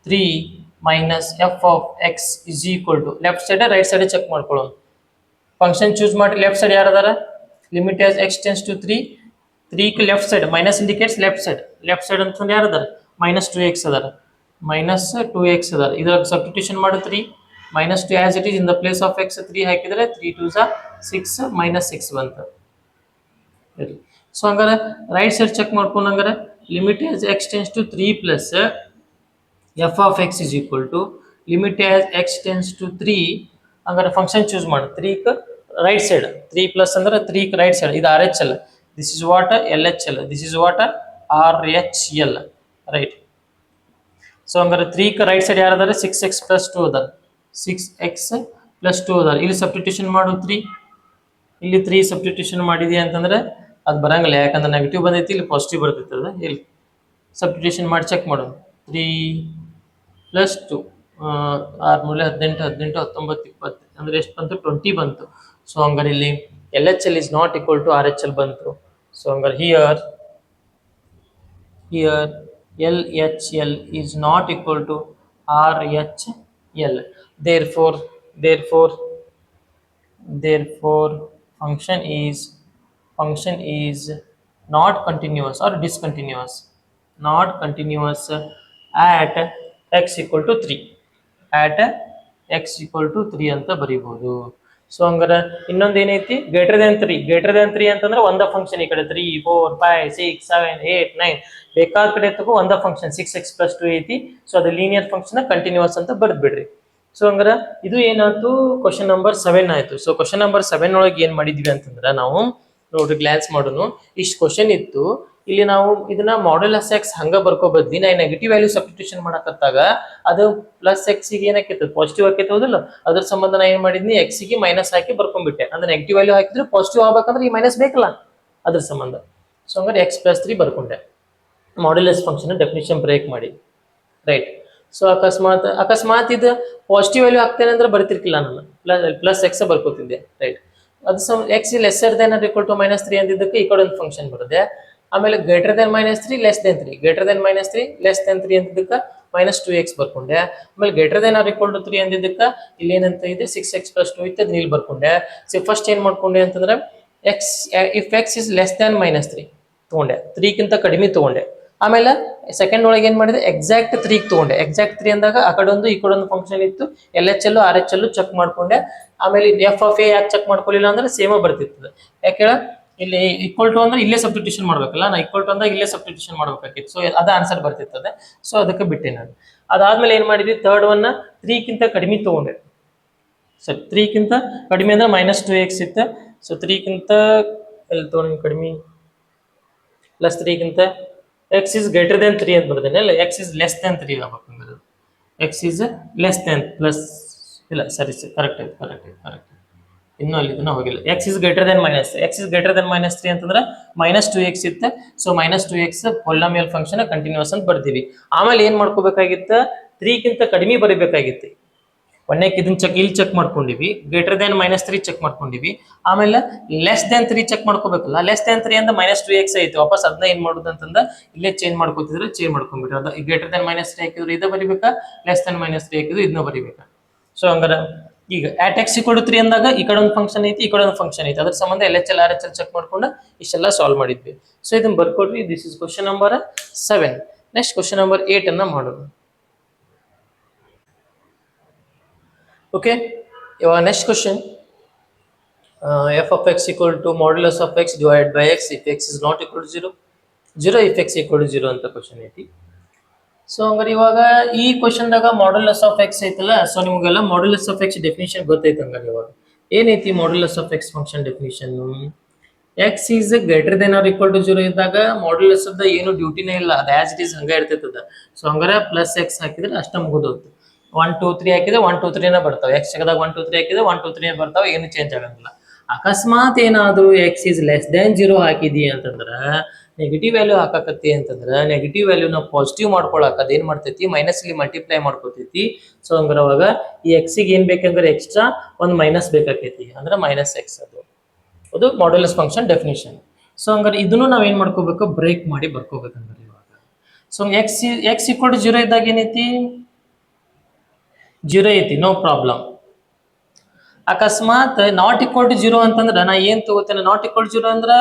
3 minus f of x is equal to left side right side check ಮಾಡ್ಕೊಳ್ಳೋಣ. Function choose ಮಾಡಿ ಲೆಫ್ಟ್ ಸೈಡ್ ಯಾರು ಅದಾರ, limit as x tends to 3 left side minus indicates left side ಅಂತಂದ್ರೆ ಯಾರು ಅದಾರ -2x ಅದಾರ, -2x ಅದಾರ. ಇದ್ರಾಗ ಸಬ್ಸ್ಟಿಟ್ಯೂಷನ್ ಮಾಡು 3 -2 as it is in the place of x 3 ಹಾಕಿದ್ರೆ 3 2s are 6 -6 ಬಂತು. ಸೊ ಹಂಗಾರೆ ರೈಟ್ ಸೈಡ್ ಚೆಕ್ ಮಾಡ್ಕೊಂಡು ಹಂಗಾರೆ limit as x tends to 3 plus f of x is equal to limit as x tends to 3. ಹಂಗಾರೆ function choose ಮಾಡಿ 3 right side, 3 plus ಅಂದ್ರೆ 3 right side, ಇದು RHL, this is what LHL, this is what RHL, right. So ಹಂಗಾರೆ 3 right side ಯಾರದಾರೆ 6x plus 2 ಅದಾರ, 6x plus 2 ಅದಾರ. ಇಲ್ಲಿ substitution ಮಾಡು 3, ಇಲ್ಲಿ 3 ಸಬ್ಸ್ಟಿಟ್ಯೂಷನ್ ಮಾಡಿದ್ಯಾ ಅಂತಂದ್ರೆ ಅದು ಬರಂಗಿಲ್ಲ, ಯಾಕಂದ್ರೆ ನೆಗೆಟಿವ್ ಬಂದೈತಿ, ಇಲ್ಲಿ ಪಾಸಿಟಿವ್ ಬರ್ತೈತದ. ಇಲ್ಲಿ ಸಬ್ಸ್ಟಿಟ್ಯೂಷನ್ ಮಾಡಿ ಚೆಕ್ ಮಾಡೋಣ. 3 + 2 6 ಮೂಲೆ 18 18 19 20 ಅಂದ್ರೆ ಎಷ್ಟು ಬಂತು? 20 ಬಂತು. ಸೊ ಹಂಗಾರೆ ಇಲ್ಲಿ LHL is not equal to RHL ಬಂತು. ಸೊ ಹಂಗಾರೆ here LHL is not equal to RHL. Therefore function is not continuous or discontinuous. Not continuous at x equal to 3. At x equal to 3 ಅಂತ ಬರೀಬಹುದು. So ಹಂಗಾರೆ ಇನ್ನೊಂದು ಏನೈತಿ? Greater than 3 ಅಂತಂದ್ರೆ ಒಂದ function. ಈ ಕಡೆ 3 4 5 6 7 8 9 ಬೇಕಾದ ಕಡೆ ತಗೋ ಒಂದ ಫಂಕ್ಷನ್ 6x + 2 ಐತಿ. ಸೊ ಅದು ಲೀನಿಯರ್ ಫಂಕ್ಷನ್ ಕಂಟಿನ್ಯೂಸ್ ಅಂತ ಬರ್ದ್ ಬಿಡ್ರಿ. ಸೊ ಹಂಗಾರೆ ಇದು ಏನಾಯ್ತು? ಕ್ವಶನ್ ನಂಬರ್ 7 ಆಯ್ತು. ಸೊ ಕ್ವಶನ್ ನಂಬರ್ 7 ಒಳಗೆ ಏನ್ ಮಾಡಿದ್ವಿ ಅಂತಂದ್ರೆ ನಾವು ನೋಡ್ರಿ, ಗ್ಲಾನ್ಸ್ ಮಾಡೋನು. ಇಷ್ಟು ಕ್ವಶನ್ ಇತ್ತು. ಇಲ್ಲಿ ನಾವು ಇದನ್ನ ಮಾಡ್ಯುಲಸ್ ಎಕ್ಸ್ ಹಂಗ ಬರ್ಕೋ ಬದ್ಲಿ ನಾ ನೆಗೆಟಿವ್ ವ್ಯಾಲ್ಯೂ ಸಬ್ಸ್ಟಿಟ್ಯೂಷನ್ ಮಾಡಕತ್ತಾಗ ಅದು ಪ್ಲಸ್ ಎಕ್ಸ್ ಗೆ ಏನಾಕೈತೆ? ಪಾಸಿಟಿವ್ ಆಕೈತೆ, ಹೌದಿಲ್ಲ? ಅದ್ರ ಸಂಬಂಧ ನಾ ಏನ್ ಮಾಡಿದ್ನಿ? ಎಕ್ಸ್ ಗೆ ಮೈನಸ್ ಹಾಕಿ ಬರ್ಕೊಂಡ್ಬಿಟ್ಟೆ. ಅಂದ್ರೆ ನೆಗೆಟಿವ್ ವ್ಯಾಲ್ಯೂ ಹಾಕಿದ್ರೆ ಪಾಸಿಟಿವ್ ಆಗ್ಬೇಕಂದ್ರೆ ಈ ಮೈನಸ್ ಬೇಕಲ್ಲ, ಅದ್ರ ಸಂಬಂಧ. ಸೊ ಹಂಗಾರೆ x + 3 ಬರ್ಕೊಂಡೆ. ಮಾಡ್ಯುಲಸ್ ಫಂಕ್ಷನ್ ಡೆಫಿನಿಷನ್ ಬ್ರೇಕ್ ಮಾಡಿ, ರೈಟ್. ಸೊ ಅಕಸ್ಮಾತ್ ಇದು ಪಾಸಿಟಿವ್ ವ್ಯಾಲ್ಯೂ ಹಾಕ್ತೇನೆ ಅಂದ್ರೆ ಬರ್ತಿರ್ಕಿಲ್ಲ, ನಾನು ಪ್ಲಸ್ ಎಕ್ಸ್ ಬರ್ಕೋತಿದ್ದೆ, ರೈಟ್. ಅದು x lesser than or equal to -3 ಅಂದಿದ್ದಕ್ಕೆ ಈ ಕಡೆ ಒಂದು ಫಂಕ್ಷನ್ ಬರುತ್ತೆ. ಆಮೇಲೆ greater than -3 less than 3, greater than -3 less than 3 ಅಂದಿದ್ದಕ್ಕೆ -2x ಬರ್ಕೊಂಡೆ. ಆಮೇಲೆ greater than or equal to 3 ಅಂದಿದ್ದಕ್ಕೆ ಇಲ್ಲಿ ಏನಂತ ಇದೆ? 6x + 2 ಇತ್ತು, ಅದನ್ನ ಇಲ್ಲಿ ಬರ್ಕೊಂಡೆ. ಸೊ ಫಸ್ಟ್ ಏನ್ ಮಾಡ್ಕೊಂಡೆ ಅಂತಂದ್ರೆ if x is less than -3 ತಗೊಂಡೆ, 3 ಗಿಂತ ಕಡಿಮೆ ತಗೊಂಡೆ. ಆಮೇಲೆ ಸೆಕೆಂಡ್ ಒಳಗೆ ಏನ್ ಮಾಡಿದೆ? ಎಕ್ಸಾಕ್ಟ್ 3 ತಗೊಂಡೆ. ಎಕ್ಸಾಕ್ಟ್ 3 ಅಂದಾಗ ಆ ಕಡೆ ಒಂದು ಈ ಕಡೆ ಒಂದು ಫಂಕ್ಷನ್ ಇತ್ತು, LHL RHL ಚೆಕ್ ಮಾಡ್ಕೊಂಡೆ. ಆಮೇಲೆ f of a ಯಾಕೆ ಚೆಕ್ ಮಾಡ್ಕೊಳ್ಳಿಲ್ಲ ಅಂದ್ರೆ ಸೇಮ ಬರ್ತಿರ್ತದೆ. ಯಾಕೆ ಹೇಳ? ಇಲ್ಲಿ ಈಕ್ವಲ್ ಟು ಅಂದ್ರೆ ಇಲ್ಲೇ ಸಬ್ಸ್ಟಿಟ್ಯೂಷನ್ ಮಾಡ್ಬೇಕಲ್ಲ, ನಾ ಈಕ್ವಲ್ ಟು ಅಂದಾಗ ಇಲ್ಲೇ ಸಬ್ಸ್ಟಿಟ್ಯೂಷನ್ ಮಾಡ್ಬೇಕಾಗಿತ್ತು. ಸೊ ಅದ ಆನ್ಸರ್ ಬರ್ತಿರ್ತದೆ. ಸೊ ಅದಕ್ಕೆ ಬಿಟ್ಟೆ ನಾನು. ಅದಾದ್ಮೇಲೆ ಏನ್ ಮಾಡಿದ್ವಿ? ಥರ್ಡ್ ಒನ್ನ 3 ಗಿಂತ ಕಡಿಮೆ ತಗೊಂಡೆ. ಸರಿ, 3 ಗಿಂತ ಕಡಿಮೆ ಅಂದ್ರೆ -2x ಇತ್ತು. ಸೊ 3 ಗಿಂತ ಎಲ್ಲಿ ತಗೊಂಡು ಕಡಿಮೆ? +3 ಗಿಂತ x is greater than 3 ಅಂತ ಬರ್ದೇನೆ ಅಲ್ಲ, x is less than 3 ಆಗ್ಬೇಕು. x is less than plus ಇಲ್ಲ, ಸರಿ ಕರೆಕ್ಟ್ ಆಯ್ತು. ಇನ್ನೂ ಅಲ್ಲಿ ಇದನ್ನ ಹೋಗಿಲ್ಲ. x is greater than -3 ಅಂತಂದ್ರೆ -2x ಇತ್ತು. So -2x polynomial function continuous ಅಂತ ಬರ್ತೀವಿ. ಆಮೇಲೆ ಏನ್ ಮಾಡ್ಕೋಬೇಕಾಗಿತ್ತು? 3 ಗಿಂತ ಕಡಿಮೆ ಬರೀಬೇಕಾಗಿತ್ತು. ಒಂದಕ್ಕೆ ಇದನ್ನ ಇಲ್ಲಿ ಚೆಕ್ ಮಾಡ್ಕೊಂಡಿವಿ, ಗ್ರೇಟರ್ ದೆನ್ -3 ಚೆಕ್ ಮಾಡ್ಕೊಂಡಿವಿ. ಆಮೇಲೆ ಲೆಸ್ ದೆನ್ 3 ಚೆಕ್ ಮಾಡ್ಕೋಬೇಕಲ್ಲ. ಲೆಸ್ ದೆನ್ 3 ಅಂದ್ರೆ -2x ಐತಿ. ವಾಪಸ್ ಅದನ್ನ ಏನ್ ಮಾಡುದು ಅಂತಂದ್ರೆ ಇಲ್ಲೇ ಚೇಂಜ್ ಮಾಡ್ಕೋತಿದ್ರೆ ಚೇಂಜ್ ಮಾಡ್ಕೊಂಡ್ಬಿಟ್ರೆ ಅದು ಗ್ರೇಟರ್ ದೆನ್ -3 ಹಾಕಿದ್ರೆ ಇದ ಬರಿಬೇಕಾ, ಲೆಸ್ ದೆನ್ -3 ಹಾಕಿದ್ರೆ ಇದನ್ನ ಬರಿಬೇಕಾ. ಸೊ ಹಂಗಾರ ಈಗ at x = 3 ಅಂದಾಗ ಈ ಕಡೆ ಒಂದು ಫಂಕ್ಷನ್ ಐತಿ, ಈ ಕಡೆ ಒಂದು ಫಂಕ್ಷನ್ ಐತಿ, ಅದ್ರ ಸಂಬಂಧ LHL RHL ಚೆಕ್ ಮಾಡ್ಕೊಂಡು ಇಷ್ಟೆಲ್ಲ ಸಾಲ್ವ್ ಮಾಡಿದ್ವಿ. ಸೊ ಇದನ್ನ ಬರ್ಕೊಡ್ರಿ. This is question number 7. Next question number 8 ಅನ್ನ ಮಾಡೋಣ. Okay, next question. F of x equal to modulus of x divided by x if x is not equal to 0, 0 if x equal to 0 ಅಂತ question ಐತಿ. So ಹಂಗಾರೆ ಇವಾಗ ಈ ಕ್ವಶನ್ದಾಗ modulus of x ಐತಲ್ಲ, so ನಿಮಗೆಲ್ಲ ಮಾಡ್ಯುಲಸ್ ಆಫ್ ಎಕ್ಸ್ ಡೆಫಿನಿಷನ್ ಗೊತ್ತೈತೆ. ಹಂಗಾರೆ ಇವಾಗ ಏನೈತಿ modulus of x function definition? X is greater than or equal to 0 ಇದ್ದಾಗ ಮಾಡ್ಯುಲಸ್ ಅದ ಏನು ಡ್ಯೂಟಿನೇ ಇಲ್ಲ, ಅದು ಆಸ್ ಇಟ್ ಈಸ್ ಹಂಗ ಇರ್ತೈತದ. ಸೊ ಹಂಗಾರೆ +x ಹಾಕಿದ್ರೆ ಅಷ್ಟ ಮುಗಿದೋತು. 1 2 3 ಹಾಕಿದ್ರೆ 1 2 3 ಬರ್ತಾವೆ. ಎಕ್ಸ್ ಜಾಗದಾಗ 1 2 3 ಹಾಕಿದ್ರೆ 1 2 3 ಬರ್ತಾವೆ, ಏನು ಚೇಂಜ್ ಆಗಂಗಿಲ್ಲ. ಅಕಸ್ಮಾತ್ ಏನಾದ್ರು ಎಕ್ಸ್ ಈಸ್ ಲೆಸ್ ದೆನ್ 0 ಹಾಕಿದಿ ಅಂತಂದ್ರ, ನೆಗೆಟಿವ್ ವ್ಯಾಲ್ಯೂ ಹಾಕಕತ್ತಿ ಅಂತಂದ್ರ ನೆಗೆಟಿವ್ ವ್ಯಾಲ್ಯೂನ ಪಾಸಿಟಿವ್ ಮಾಡ್ಕೊಳಕ ಅದೇನ್ ಮಾಡ್ತೈತಿ? ಮೈನಸ್ ಇಲ್ಲಿ ಮಲ್ಟಿಪ್ಲೈ ಮಾಡ್ಕೋತೈತಿ. ಸೊ ಹಂಗಾರೆ ಅವಾಗ ಈ ಎಕ್ಸಿಗೆ ಏನ್ ಬೇಕಂದ್ರೆ ಎಕ್ಸ್ಟ್ರಾ ಒಂದು ಮೈನಸ್ ಬೇಕಾಕೈತಿ, ಅಂದ್ರೆ -x ಅದು ಮಾಡ್ಯುಲಸ್ ಫಂಕ್ಷನ್ ಡೆಫಿನಿಷನ್. ಸೊ ಹಂಗಾರೆ ಇದನ್ನು ನಾವ್ ಏನ್ ಮಾಡ್ಕೋಬೇಕು? ಬ್ರೇಕ್ ಮಾಡಿ ಬರ್ಕೋಬೇಕಂದ್ರೆ ಇವಾಗ. ಸೊ x = 0 ಇದ್ದಾಗ ಏನೈತಿ? 0 ಐತಿ, ನೋ ಪ್ರಾಬ್ಲಮ್. ಅಕಸ್ಮಾತ್ ನಾಟ್ ಈಕ್ವಲ್ ಟು 0 ಅಂತಂದ್ರೆ ನಾ ಏನ್ ತಗೋತೇನೆ? ನಾಟ್ ಈಕ್ವಲ್ ಟು 0 ಅಂದ್ರ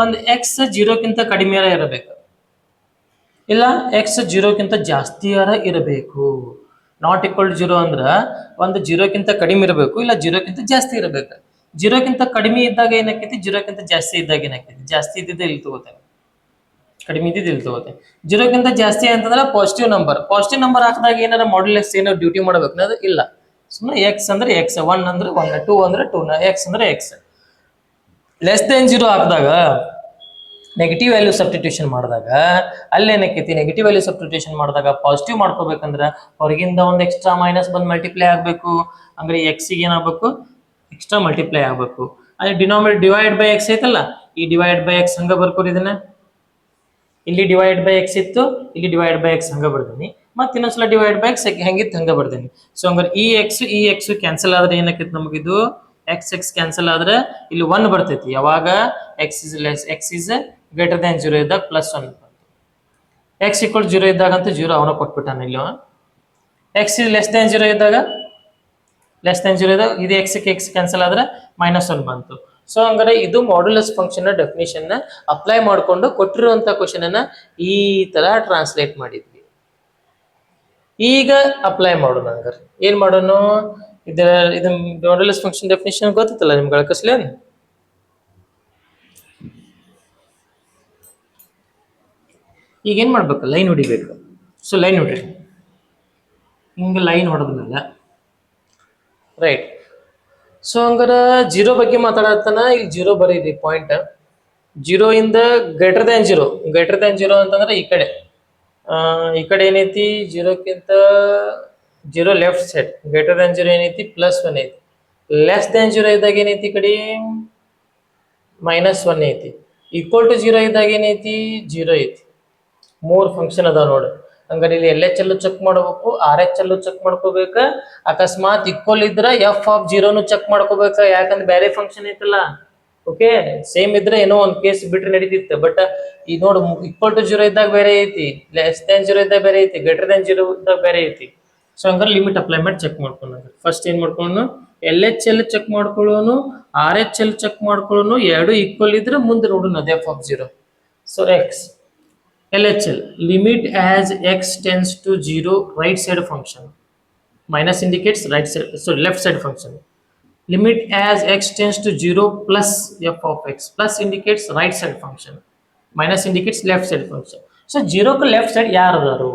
ಒಂದು x 0ಕ್ಕಿಂತ ಕಡಿಮೆ ಇರಬೇಕು, ಇಲ್ಲ x 0ಕ್ಕಿಂತ ಜಾಸ್ತಿ ಇರಬೇಕು. ನಾಟ್ ಈಕ್ವಲ್ ಟು 0 ಅಂದ್ರ ಒಂದು 0ಕ್ಕಿಂತ ಕಡಿಮೆ ಇರಬೇಕು, ಇಲ್ಲ 0ಕ್ಕಿಂತ ಜಾಸ್ತಿ ಇರಬೇಕು. 0ಕ್ಕಿಂತ ಕಡಿಮೆ ಇದ್ದಾಗ ಏನಾಕೈತಿ? 0ಕ್ಕಿಂತ ಜಾಸ್ತಿ ಇದ್ದಾಗ ಏನಾಕೈತಿ? ಜಾಸ್ತಿ ಇದ್ದಿದ್ದೆ ಇಲ್ಲಿ ತಗೋತೇವೆ, ಕಡಿಮೆ ಇದ್ದಿದ್ದು ಇಲ್ಲಿ ತಗೋತೇವೆ. 0ಕ್ಕಿಂತ ಜಾಸ್ತಿ ಅಂತಂದ್ರೆ ಪಾಸಿಟಿವ್ ನಂಬರ್ ಹಾಕಿದಾಗ ಏನಾರ ಮಾಡ್ಯುಲಸ್ ಏನಾರ ಡ್ಯೂಟಿ ಮಾಡ್ಬೇಕು ಅದು ಇಲ್ಲ. ಸುಮ್ಮನೆ x ಅಂದ್ರೆ x, 1 ಅಂದ್ರೆ 1, 2 ಅಂದ್ರೆ 2, x ಅಂದ್ರೆ x. ಲೆಸ್ ದೆನ್ 0 ಹಾಕಿದಾಗ ನೆಗೆಟಿವ್ ವ್ಯಾಲ್ಯೂ ಸಬ್ಸ್ಟಿಟ್ಯೂಷನ್ ಮಾಡಿದಾಗ ಅಲ್ಲೇನಕ್ಕೈತಿ? ನೆಗೆಟಿವ್ ವ್ಯಾಲ್ಯೂ ಸಬ್ಸ್ಟಿಟ್ಯೂಷನ್ ಮಾಡಿದಾಗ ಪಾಸಿಟಿವ್ ಮಾಡ್ಕೋಬೇಕಂದ್ರೆ ಹೊರಗಿಂದ ಒಂದು ಎಕ್ಸ್ಟ್ರಾ ಮೈನಸ್ ಬಂದು ಮಲ್ಟಿಪ್ಲೈ ಆಗಬೇಕು. ಅಂದ್ರೆ x ಗೆ ಏನಾಗಬೇಕು? ಎಕ್ಸ್ಟ್ರಾ ಮಲ್ಟಿಪ್ಲೈ ಆಗಬೇಕು. ಅದೇ ಡಿನಾಮಿನೇಟರ್ ಡಿವೈಡ್ ಬೈ x ಐತಲ್ಲ, ಈ ಡಿವೈಡ್ ಬೈ ಎಕ್ಸ್ ಹಂಗ ಬರ್ಕೋರಿ ಇದನ್ನ, ಇಲ್ಲಿ ಡಿವೈಡ್ ಬೈ ಎಕ್ಸ್ ಇತ್ತು, ಇಲ್ಲಿ ಡಿವೈಡ್ ಬೈ ಎಕ್ಸ್ ಹಂಗ ಬರ್ತೀನಿ, ಮತ್ತೆ ಇನ್ನೊಂದ್ಸಲ ಡಿವೈಡ್ ಬೈ ಎಕ್ಸ್ ಹೆಂಗಿತ್ತು ಹಂಗ ಬರ್ತೀನಿ. ಸೊ ಹಂಗಾರೆ ಈ ಎಕ್ಸ್ ಕ್ಯಾನ್ಸಲ್ ಆದ್ರೆ ಏನಾಕೈತಿ ನಮಗಿದು ಎಕ್ಸ್ ಎಕ್ಸ್ ಕ್ಯಾನ್ಸಲ್ ಆದ್ರೆ ಇಲ್ಲಿ 1 ಬರ್ತೈತಿ. ಯಾವಾಗ ಎಕ್ಸ್ ಇಸ್ ಗ್ರೇಟರ್ ದ್ಯಾನ್ 0 ಇದ್ದಾಗ +1, ಎಕ್ಸ್ ಈಕ್ವಲ್ 0 ಇದ್ದಾಗ ಅಂತ 0 ಅವನ ಕೊಟ್ಬಿಟ್ಟಾನ ಇಲ್ಲಿ. ಎಕ್ಸ್ ಇಸ್ ಲೆಸ್ ದ್ಯಾನ್ 0 ಇದ್ದಾಗ ಇದು ಎಕ್ಸ್ ಕ್ಯಾನ್ಸಲ್ ಆದ್ರೆ -1 ಬಂತು. ಸೊ ಹಂಗಾರೆ ಇದು ಮಾಡ್ಯುಲಸ್ ಫಂಕ್ಷನ್ ಡೆಫಿನಿಷನ್ ಅಪ್ಲೈ ಮಾಡಿಕೊಂಡು ಕೊಟ್ಟಿರುವಂತ ಕ್ವಶನ್ ಅನ್ನ ಈ ತರ ಟ್ರಾನ್ಸ್ಲೇಟ್ ಮಾಡಿದ್ವಿ. ಈಗ ಅಪ್ಲೈ ಮಾಡೋಣ. ಹಂಗಾರೆ ಏನ್ ಮಾಡೋಣ, ಇದು ಮಾಡ್ಯುಲಸ್ ಫಂಕ್ಷನ್ ಡೆಫಿನಿಷನ್ ಗೊತ್ತಲ್ಲ ನಿಮ್ಗೆ, ಅಳಕಸ್ಲೇನ್? ಈಗ ಏನ್ ಮಾಡ್ಬೇಕು, ಲೈನ್ ಹೊಡಿಬೇಕು. ಸೊ ಲೈನ್ ಹೊಡ್ರಿ, ಹಿಂಗೆ ಲೈನ್ ಹೊಡೆದ್ಮೇಲೆ ರೈಟ್. ಸೊ ಹಂಗಾರೆ 0 ಬಗ್ಗೆ ಮಾತಾಡತ್ತಾನ, ಇಲ್ಲಿ 0 ಬರೀರಿ ಪಾಯಿಂಟ್. 0 ಇಂದ ಗ್ರೇಟರ್ ದ್ಯಾನ್ 0 ಅಂತಂದ್ರೆ ಈ ಕಡೆ ಏನೈತಿ 0ಕ್ಕಿಂತ 0 ಲೆಫ್ಟ್ ಸೈಡ್, ಗ್ರೇಟರ್ ದ್ಯಾನ್ 0 ಏನೈತಿ +1 ಐತಿ, ಲೆಸ್ ದ್ಯಾನ್ 0 ಇದ್ದಾಗ ಏನೈತಿ ಈ ಕಡೆ -1 ಐತಿ, ಈಕ್ವಲ್ ಟು 0 ಇದ್ದಾಗ ಏನೈತಿ 0 ಐತಿ. 3 ಫಂಕ್ಷನ್ ಅದಾವ ನೋಡಿ. ಹಂಗಾರೆ ಇಲ್ಲಿ LHL ಚೆಕ್ ಮಾಡಬೇಕು, RHL ಚೆಕ್ ಮಾಡ್ಕೋಬೇಕ, ಅಕಸ್ಮಾತ್ ಈಕ್ವಲ್ ಇದ್ರೆ f(0) ಚೆಕ್ ಮಾಡ್ಕೋಬೇಕ, ಯಾಕಂದ್ರೆ ಬೇರೆ ಫಂಕ್ಷನ್ ಐತಲ್ಲ. ಓಕೆ, ಸೇಮ್ ಇದ್ರೆ ಏನೋ ಒಂದ್ ಕೇಸ್ ಬಿಟ್ರೆ ನಡೀತಿತ್ತು. ಬಟ್ ಈಗ ನೋಡು, ಈಕ್ವಲ್ ಟು 0 ಇದ್ದಾಗ ಬೇರೆ ಐತಿ, ಲೆಸ್ ದ್ಯಾನ್ 0 ಇದ್ದಾಗ ಬೇರೆ ಐತಿ, ಗ್ರೇಟರ್ ದ್ಯಾನ್ 0 ಇದ್ದಾಗ ಬೇರೆ ಐತಿ. ಸೊ ಹಂಗಾರೆ ಲಿಮಿಟ್ ಅಪ್ಲೈ ಮಾಡಿ ಚೆಕ್ ಮಾಡ್ಕೊಂಡು ಫಸ್ಟ್ ಏನ್ ಮಾಡ್ಕೊಳ್ಳೋನು, LHL ಚೆಕ್ ಮಾಡ್ಕೊಳ್ಳೋನು, RHL ಚೆಕ್ ಮಾಡ್ಕೊಳ್ಳೋನು, ಎರಡು ಈಕ್ವಲ್ ಇದ್ರೆ ಮುಂದೆ ನೋಡೋಣ ಅದು f(0). So X LHL limit as x tends to 0 right side function, minus indicates right side, sorry left side function. Limit as x tends to 0 plus f of x, plus indicates right side function, minus indicates left side function. So 0 க்கு left side ಯಾರು ಅದಾರು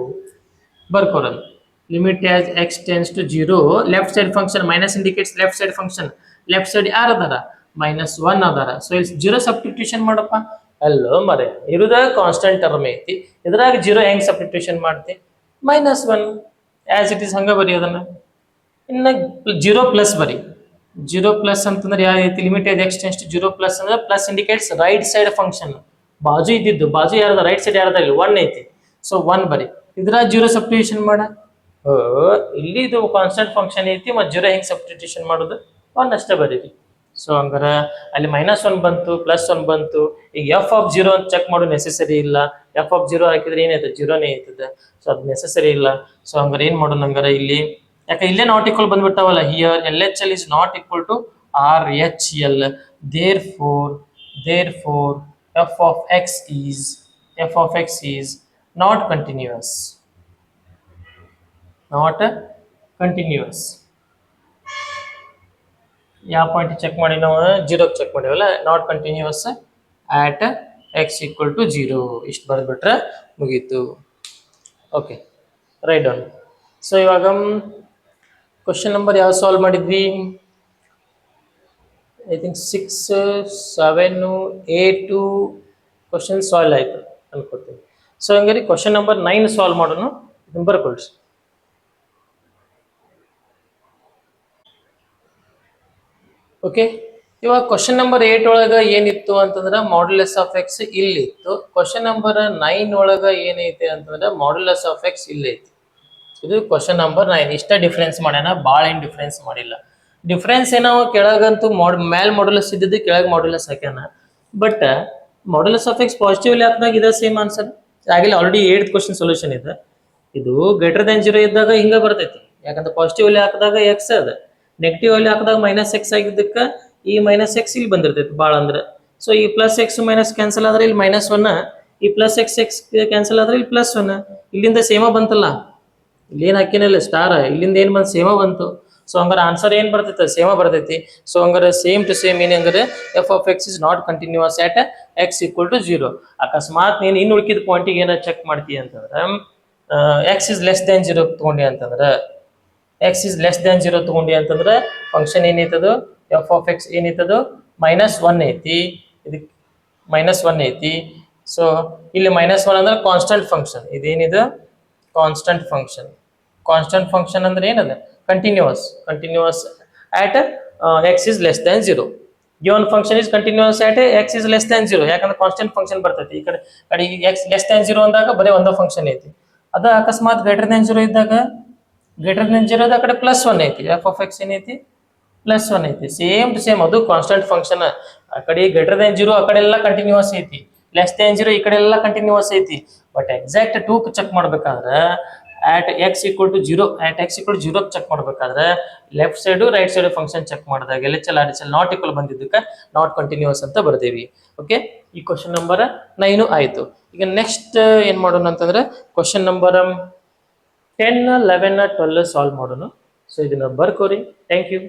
ಬರ್ಕೋರಲ್ಲ. Limit as x tends to 0 left side function, minus indicates left side function, left side ಯಾರು ಅದಾರ -1 ಅದಾರ. So ಇಲ್ಲಿ 0 substitution ಮಾಡಪ್ಪ. ಅಲ್ಲೋ ಮರೆ ಇರುದ ಕಾನ್ಸ್ಟೆಂಟ್ ಟರ್ಮ್ ಐತಿ, ಇದ್ರಾಗ 0 ಹೆಂಗ್ ಸಬ್ಸ್ಟಿಟ್ಯೂಷನ್ ಮಾಡ್ತಿ, -1 ಆಸ್ ಇಟ್ ಇಸ್ ಹಂಗ ಬರಿ. ಅದನ್ನ ಇನ್ನ 0 ಪ್ಲಸ್ ಬರಿ. 0 ಪ್ಲಸ್ ಅಂತಂದ್ರೆ ಯಾವ ಐತಿ, limit x tends to 0 plus ಅಂದ್ರೆ plus indicates right side function, ಬಾಜು ಇದ್ದಿದ್ದು, ಬಾಜು ಯಾರದ ರೈಟ್ ಸೈಡ್ ಯಾರದ ಇಲ್ಲಿ 1 ಐತಿ. ಸೊ 1 ಬರಿ, ಇದ್ರಾಗ 0 ಸಬ್ಸ್ಟಿಟ್ಯೂಷನ್ ಮಾಡ. ಇಲ್ಲಿ ಇದು ಕಾನ್ಸ್ಟೆಂಟ್ ಫಂಕ್ಷನ್ ಐತಿ, ಮತ್ತೆ 0 ಹೆಂಗ್ ಸಬ್ಸ್ಟಿಟ್ಯೂಷನ್ ಮಾಡೋದು 1 ಅಷ್ಟೇ ಬರೀರಿ. ಸೊ ಹಂಗಾರ ಅಲ್ಲಿ -1 ಬಂತು, +1 ಬಂತು. ಈಗ f(0) ಅಂತ ಚೆಕ್ ಮಾಡೋ ನೆಸೆಸರಿ ಇಲ್ಲ. f(0) ಹಾಕಿದ್ರೆ ಏನಾಯ್ತು 0ನೇ ಐತದ. ಸೊ ಅದು ನೆಸೆಸರಿ ಇಲ್ಲ. ಸೊ ಹಂಗಾರೆ ಏನ್ ಮಾಡೋಣ, ಹಂಗಾರೆ ಇಲ್ಲಿ ಯಾಕೆ ಇಲ್ಲೇ ನಾಟ್ ಈಕ್ವಲ್ ಬಂದ್ಬಿಟ್ಟಾವಲ್ಲ, here LHL is not equal to RHL, therefore f of x is not continuous. ಯಾವ ಪಾಯಿಂಟ್ ಚೆಕ್ ಮಾಡಿ ನಾವು 0 ಚೆಕ್ ಮಾಡಿವಲ್ಲ, not continuous at x equal to 0. ಇಷ್ಟು ಬರೆದ್ಬಿಟ್ರೆ ಮುಗೀತು. Okay, right down. ಸೊ ಇವಾಗ ಕ್ವಶನ್ ನಂಬರ್ ಯಾವ ಸಾಲ್ವ್ ಮಾಡಿದ್ವಿ, ಐ ಥಿಂಕ್ 6, 7, 8 ಕ್ವಶನ್ ಸಾಲ್ವ್ ಆಯ್ತು ಅನ್ಕೋತೀನಿ. ಸೊ ಹಂಗಾರೆ ಕ್ವಶನ್ ನಂಬರ್ 9 ಸಾಲ್ವ್ ಮಾಡೋಣ, ಇದನ್ನ ಬರ್ಕೊಳ್ರಿ. ಓಕೆ, ಇವಾಗ ಕ್ವಶನ್ ನಂಬರ್ 8 ಒಳಗ ಏನಿತ್ತು ಅಂತಂದ್ರೆ ಮಾಡ್ಯುಲಸ್ ಆಫ್ ಎಕ್ಸ್ ಇಲ್ಲಿತ್ತು. ಕ್ವಶನ್ ನಂಬರ್ 9 ಒಳಗ ಏನೈತೆ ಅಂತಂದ್ರೆ ಮಾಡ್ಯುಲಸ್ ಆಫ್ ಎಕ್ಸ್ ಇಲ್ಲೈತಿ. ಇದು ಕ್ವಶನ್ ನಂಬರ್ 9. ಇಷ್ಟ ಡಿಫ್ರೆನ್ಸ್ ಮಾಡ್ಯಾನ, ಭಾಳ ಏನು ಡಿಫ್ರೆನ್ಸ್ ಮಾಡಿಲ್ಲ. ಡಿಫ್ರೆನ್ಸ್ ಏನೋ ಕೆಳಗಂತೂ ಮ್ಯಾಲ್ ಮಾಡ್ಯುಲಸ್ ಇದ್ದಿದ್ದು ಕೆಳಗೆ ಮಾಡ್ಯುಲಸ್ ಹಾಕ್ಯಾನ. But modulus of x positively ಹಾಕಿದಾಗ ಇದೆ ಸೇಮ್ ಆನ್ಸರ್. ಆಗಲೇ ಆಲ್ರೆಡಿ 8th ಕ್ವಶನ್ ಸೊಲ್ಯೂಷನ್ ಇದೆ. ಇದು ಗ್ರೇಟರ್ ದ್ಯಾನ್ 0 ಇದ್ದಾಗ ಹಿಂಗ ಬರ್ತೈತಿ, ಯಾಕಂದ್ರೆ ಪಾಸಿಟಿವ್ಲಿ ಹಾಕಿದಾಗ ಎಕ್ಸ್ ಅದ, ನೆಗೆಟಿವ್ ಅಲ್ಲಿ ಹಾಕಿದಾಗ -x ಆಗಿದ್ದಕ್ಕೆ ಈ -x ಇಲ್ಲಿ ಬಂದಿರ್ತೈತಿ ಭಾಳ ಅಂದ್ರೆ. ಸೊ ಈ +x ಮೈನಸ್ ಕ್ಯಾನ್ಸಲ್ ಆದ್ರೆ ಇಲ್ಲಿ -1, ಈ +x ಕ್ಯಾನ್ಸಲ್ ಆದ್ರೆ ಇಲ್ಲಿ +1. ಇಲ್ಲಿಂದ ಸೇಮ ಬಂತಲ್ಲ, ಇಲ್ಲಿ ಏನು ಹಾಕಿನಿಲ್ಲ ಸ್ಟಾರ್, ಇಲ್ಲಿಂದ ಏನು ಬಂತು ಸೇಮ ಬಂತು. ಸೊ ಹಂಗಾರೆ ಆನ್ಸರ್ ಏನು ಬರ್ತೈತೆ, ಸೇಮ ಬರ್ತೈತಿ. ಸೊ ಹಂಗಾರೆ ಸೇಮ್ ಟು ಸೇಮ್ ಏನಂದ್ರೆ f of x is not continuous at x equal to 0. ಅಕಸ್ಮಾತ್ ನೀನು ಇನ್ನು ಉಳ್ಕಿದ ಪಾಯಿಂಟಿಗೆ ಏನೋ ಚೆಕ್ ಮಾಡ್ತೀಯ ಅಂತಂದ್ರೆ x is less than 0 ತಗೊಂಡಿ ಅಂತಂದ್ರೆ, x is less than 0 ತಗೊಂಡಿ ಅಂತಂದ್ರೆ ಫಂಕ್ಷನ್ ಏನೈತದು f of x ಏನೈತದು -1 ಐತಿ, ಇದಕ್ಕೆ -1 ಐತಿ. ಸೊ ಇಲ್ಲಿ -1 ಅಂದ್ರೆ ಕಾನ್ಸ್ಟೆಂಟ್ ಫಂಕ್ಷನ್, ಇದೇನಿದು ಕಾನ್ಸ್ಟೆಂಟ್ ಫಂಕ್ಷನ್ ಅಂದ್ರೆ ಏನದ continuous at x is less than 0. Given function is continuous at x is less than 0 ಯಾಕಂದ್ರೆ ಕಾನ್ಸ್ಟೆಂಟ್ ಫಂಕ್ಷನ್ ಬರ್ತೈತಿ ಈ ಕಡೆ ಎಕ್ಸ್ ಲೆಸ್ ದ್ಯಾನ್ 0 ಅಂದಾಗ ಬರೀ ಒಂದೇ ಫಂಕ್ಷನ್ ಐತಿ ಅದ ಅಕಸ್ಮಾತ್ ಗ್ರೇಟರ್ ದ್ಯಾನ್ 0 ಇದ್ದಾಗ ಗ್ರೇಟರ್ ದ್ಯಾನ್ 0 ಆ ಕಡೆ ಪ್ಲಸ್ 1 ಐತಿ ಎಫ್ ಆಫ್ ಎಕ್ಸ್ ಏನೈತಿ ಪ್ಲಸ್ 1 ಐತಿ ಸೇಮ್ ಟು ಸೇಮ್ ಅದು ಕಾನ್ಸ್ಟೆಂಟ್ ಫಂಕ್ಷನ್ ಆ ಕಡೆ ಗ್ರೇಟರ್ ದ್ಯಾನ್ 0 ಆ ಕಡೆ ಎಲ್ಲ ಕಂಟಿನ್ಯೂಸ್ ಐತಿ ಲೆಸ್ ದ್ಯಾನ್ 0 ಈ ಕಡೆ ಎಲ್ಲ ಕಂಟಿನ್ಯೂಸ್ ಐತಿ ಬಟ್ ಎಕ್ಸಾಕ್ಟ್ 2 ಚೆಕ್ ಮಾಡ್ಬೇಕಾದ್ರೆ at x equal to 0 at x equal to 0 check ಮಾಡ್ಬೇಕಾದ್ರೆ left side right side function check ಮಾಡಿದಾಗ LHL RHL ನಾಟ್ ಈಕ್ವಲ್ ಬಂದಿದ್ದಕ್ಕೆ ನಾಟ್ ಕಂಟಿನ್ಯೂಸ್ ಅಂತ ಬರ್ದೇವಿ ಓಕೆ ಈ ಕ್ವಶನ್ ನಂಬರ್ 9 ಆಯ್ತು ಈಗ ನೆಕ್ಸ್ಟ್ ಏನ್ ಮಾಡೋಣ ಅಂತಂದ್ರೆ ಕ್ವಶನ್ ನಂಬರ್ 10 11 12 ಸಾಲ್ವ್ ಮಾಡೋಣ ಸೊ ಇದನ್ನ ಬರ್ಕೋರಿ ಥ್ಯಾಂಕ್ ಯು